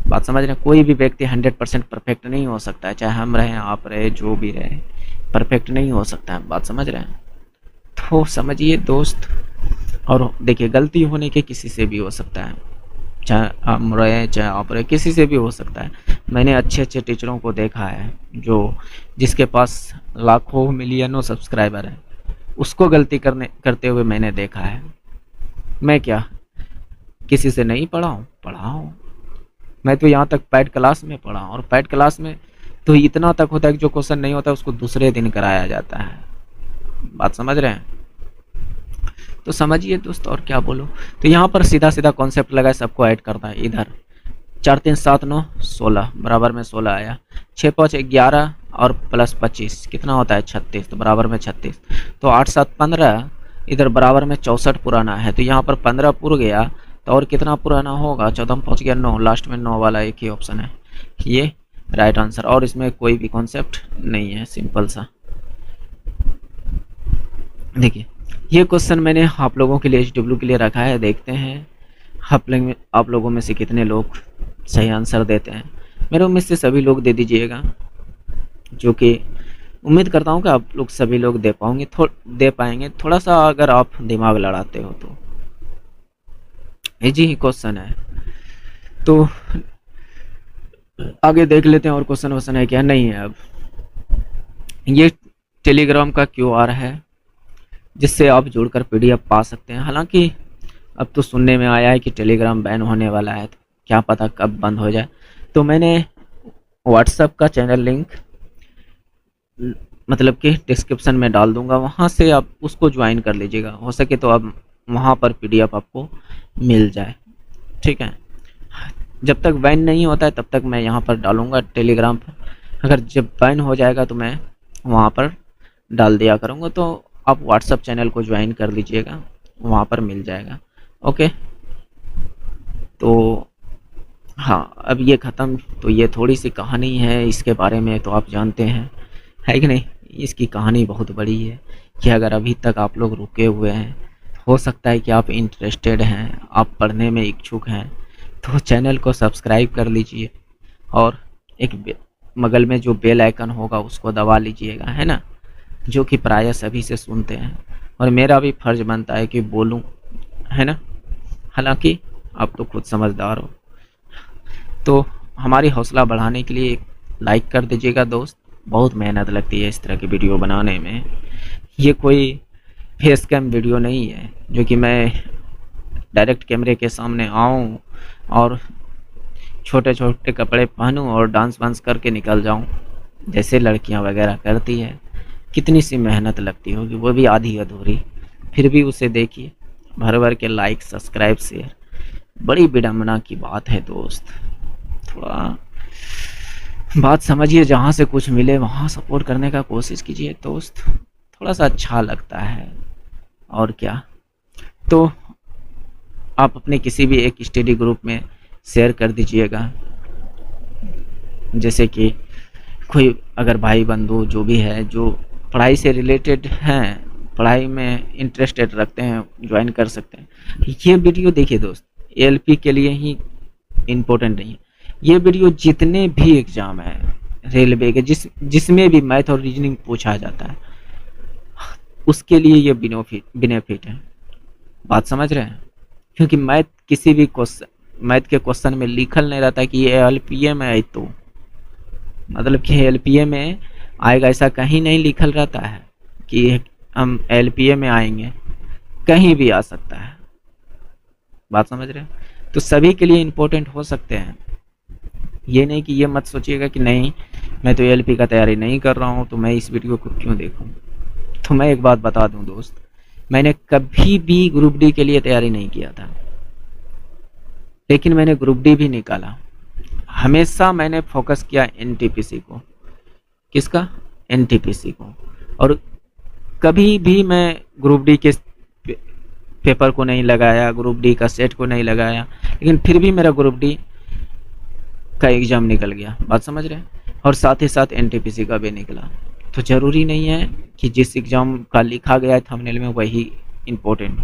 बात समझ रहे हैं? कोई भी व्यक्ति 100% परफेक्ट नहीं हो सकता है, चाहे हम रहें आप रहे जो भी रहे, परफेक्ट नहीं हो सकता है। बात समझ रहे हैं? तो समझिए दोस्त, और देखिए गलती होने के किसी से भी हो सकता है, चाहे हम रहे चाहे आप रहे, किसी से भी हो सकता है। मैंने अच्छे अच्छे टीचरों को देखा है जो जिसके पास लाखों मिलियनों सब्सक्राइबर हैं, उसको गलती करते हुए मैंने देखा है। मैं क्या किसी से नहीं पढ़ा हूँ। मैं तो यहाँ तक पैड क्लास में पढ़ा हूँ, और पैड क्लास में तो इतना तक होता है कि जो क्वेश्चन नहीं होता उसको दूसरे दिन कराया जाता है। बात समझ रहे हैं? तो समझिए दोस्त, और क्या बोलो। तो यहाँ पर सीधा सीधा कॉन्सेप्ट लगा है, सबको ऐड करना है। इधर 4 3 7 9 16 बराबर में 16 आया, 6 5 11 और प्लस 25 कितना होता है 36, तो बराबर में 36। तो 8 7 15 इधर बराबर में 64 पुराना है, तो यहाँ पर 15 पुर गया, तो और कितना पुराना होगा 14 में पहुँच गया 9, लास्ट में 9 वाला एक ही ऑप्शन है, ये राइट आंसर। और इसमें कोई भी कॉन्सेप्ट नहीं है, सिंपल सा। देखिए ये क्वेश्चन मैंने आप लोगों के लिए HW के लिए रखा है, देखते हैं आप लोगों में से कितने लोग सही आंसर देते हैं। मेरे उम्मीद से सभी लोग दे दीजिएगा, जो कि उम्मीद करता हूँ कि आप लोग सभी लोग दे पाएंगे, थोड़ा सा अगर आप दिमाग लड़ाते हो तो। इजी ही क्वेश्चन है, तो आगे देख लेते हैं और क्वेश्चन है क्या नहीं है। अब ये टेलीग्राम का QR है जिससे आप जुड़कर PDF पा सकते हैं। हालांकि अब तो सुनने में आया है कि टेलीग्राम बैन होने वाला है, तो क्या पता कब बंद हो जाए। तो मैंने व्हाट्सएप का चैनल लिंक मतलब कि डिस्क्रिप्शन में डाल दूंगा, वहाँ से आप उसको ज्वाइन कर लीजिएगा। हो सके तो अब वहाँ पर पीडीएफ आपको मिल जाए, ठीक है। जब तक बैन नहीं होता है तब तक मैं यहाँ पर डालूंगा टेलीग्राम पर। अगर जब बैन हो जाएगा तो मैं वहाँ पर डाल दिया करूँगा, तो आप व्हाट्सएप चैनल को ज्वाइन कर लीजिएगा, वहाँ पर मिल जाएगा। ओके, तो हाँ, अब ये ख़त्म। तो ये थोड़ी सी कहानी है इसके बारे में, तो आप जानते हैं, है कि नहीं। इसकी कहानी बहुत बड़ी है कि अगर अभी तक आप लोग रुके हुए हैं, हो सकता है कि आप इंटरेस्टेड हैं, आप पढ़ने में इच्छुक हैं, तो चैनल को सब्सक्राइब कर लीजिए और एक बगल में जो बेल आइकन होगा उसको दबा लीजिएगा, है ना, जो कि प्रायः सभी से सुनते हैं और मेरा भी फर्ज बनता है कि बोलूं, है ना। हालांकि आप तो खुद समझदार हो। तो हमारी हौसला बढ़ाने के लिए लाइक कर दीजिएगा दोस्त। बहुत मेहनत लगती है इस तरह की वीडियो बनाने में। ये कोई फेस कैम वीडियो नहीं है जो कि मैं डायरेक्ट कैमरे के सामने आऊँ और छोटे छोटे कपड़े पहनूँ और डांस वांस करके निकल जाऊँ जैसे लड़कियां वगैरह करती है। कितनी सी मेहनत लगती होगी, वो भी आधी अधूरी, फिर भी उसे देखिए, भर भर के लाइक सब्सक्राइब शेयर। बड़ी विडम्बना की बात है दोस्त। थोड़ा बात समझिए, जहाँ से कुछ मिले वहाँ सपोर्ट करने का कोशिश कीजिए दोस्त, थोड़ा सा अच्छा लगता है और क्या। तो आप अपने किसी भी एक स्टडी ग्रुप में शेयर कर दीजिएगा, जैसे कि कोई अगर भाई बंधु जो भी है जो पढ़ाई से रिलेटेड हैं, पढ़ाई में इंटरेस्टेड रखते हैं, ज्वाइन कर सकते हैं। ये वीडियो देखिए दोस्त, एएलपी के लिए ही इम्पोर्टेंट नहीं है। ये वीडियो जितने भी एग्ज़ाम है रेलवे के, जिसमें भी मैथ और रीजनिंग पूछा जाता है, उसके लिए ये बेनिफिट है। बात समझ रहे हैं, क्योंकि मैथ किसी भी क्वेश्चन, मैथ के क्वेश्चन में लिखल नहीं रहता कि ये एलपीए में है, तो मतलब कि एलपीए में आएगा, ऐसा कहीं नहीं लिखल रहता है कि हम एलपीए में आएंगे, कहीं भी आ सकता है। बात समझ रहे हैं, तो सभी के लिए इम्पोर्टेंट हो सकते हैं। ये नहीं कि ये मत सोचिएगा कि नहीं मैं तो एलपी का तैयारी नहीं कर रहा हूँ तो मैं इस वीडियो को क्यों देखूँ। तो मैं एक बात बता दूँ दोस्त, मैंने कभी भी ग्रुप डी के लिए तैयारी नहीं किया था, लेकिन मैंने ग्रुप डी भी निकाला। हमेशा मैंने फोकस किया एनटीपीसी को। किसका? एनटीपीसी को। और कभी भी मैं ग्रुप डी के पेपर को नहीं लगाया, ग्रुप डी का सेट को नहीं लगाया, लेकिन फिर भी मेरा ग्रुप डी का एग्ज़ाम निकल गया। बात समझ रहे हैं, और साथ ही साथ एनटीपीसी का भी निकला। तो ज़रूरी नहीं है कि जिस एग्ज़ाम का लिखा गया है थंबनेल में वही इम्पोर्टेंट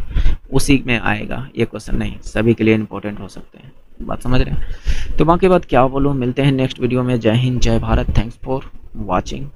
उसी में आएगा, ये क्वेश्चन नहीं, सभी के लिए इम्पोर्टेंट हो सकते हैं। बात समझ रहे हैं, तो बाकी बात क्या बोलूँ, मिलते हैं नेक्स्ट वीडियो में। जय हिंद, जय भारत, थैंक्स फॉर वॉचिंग।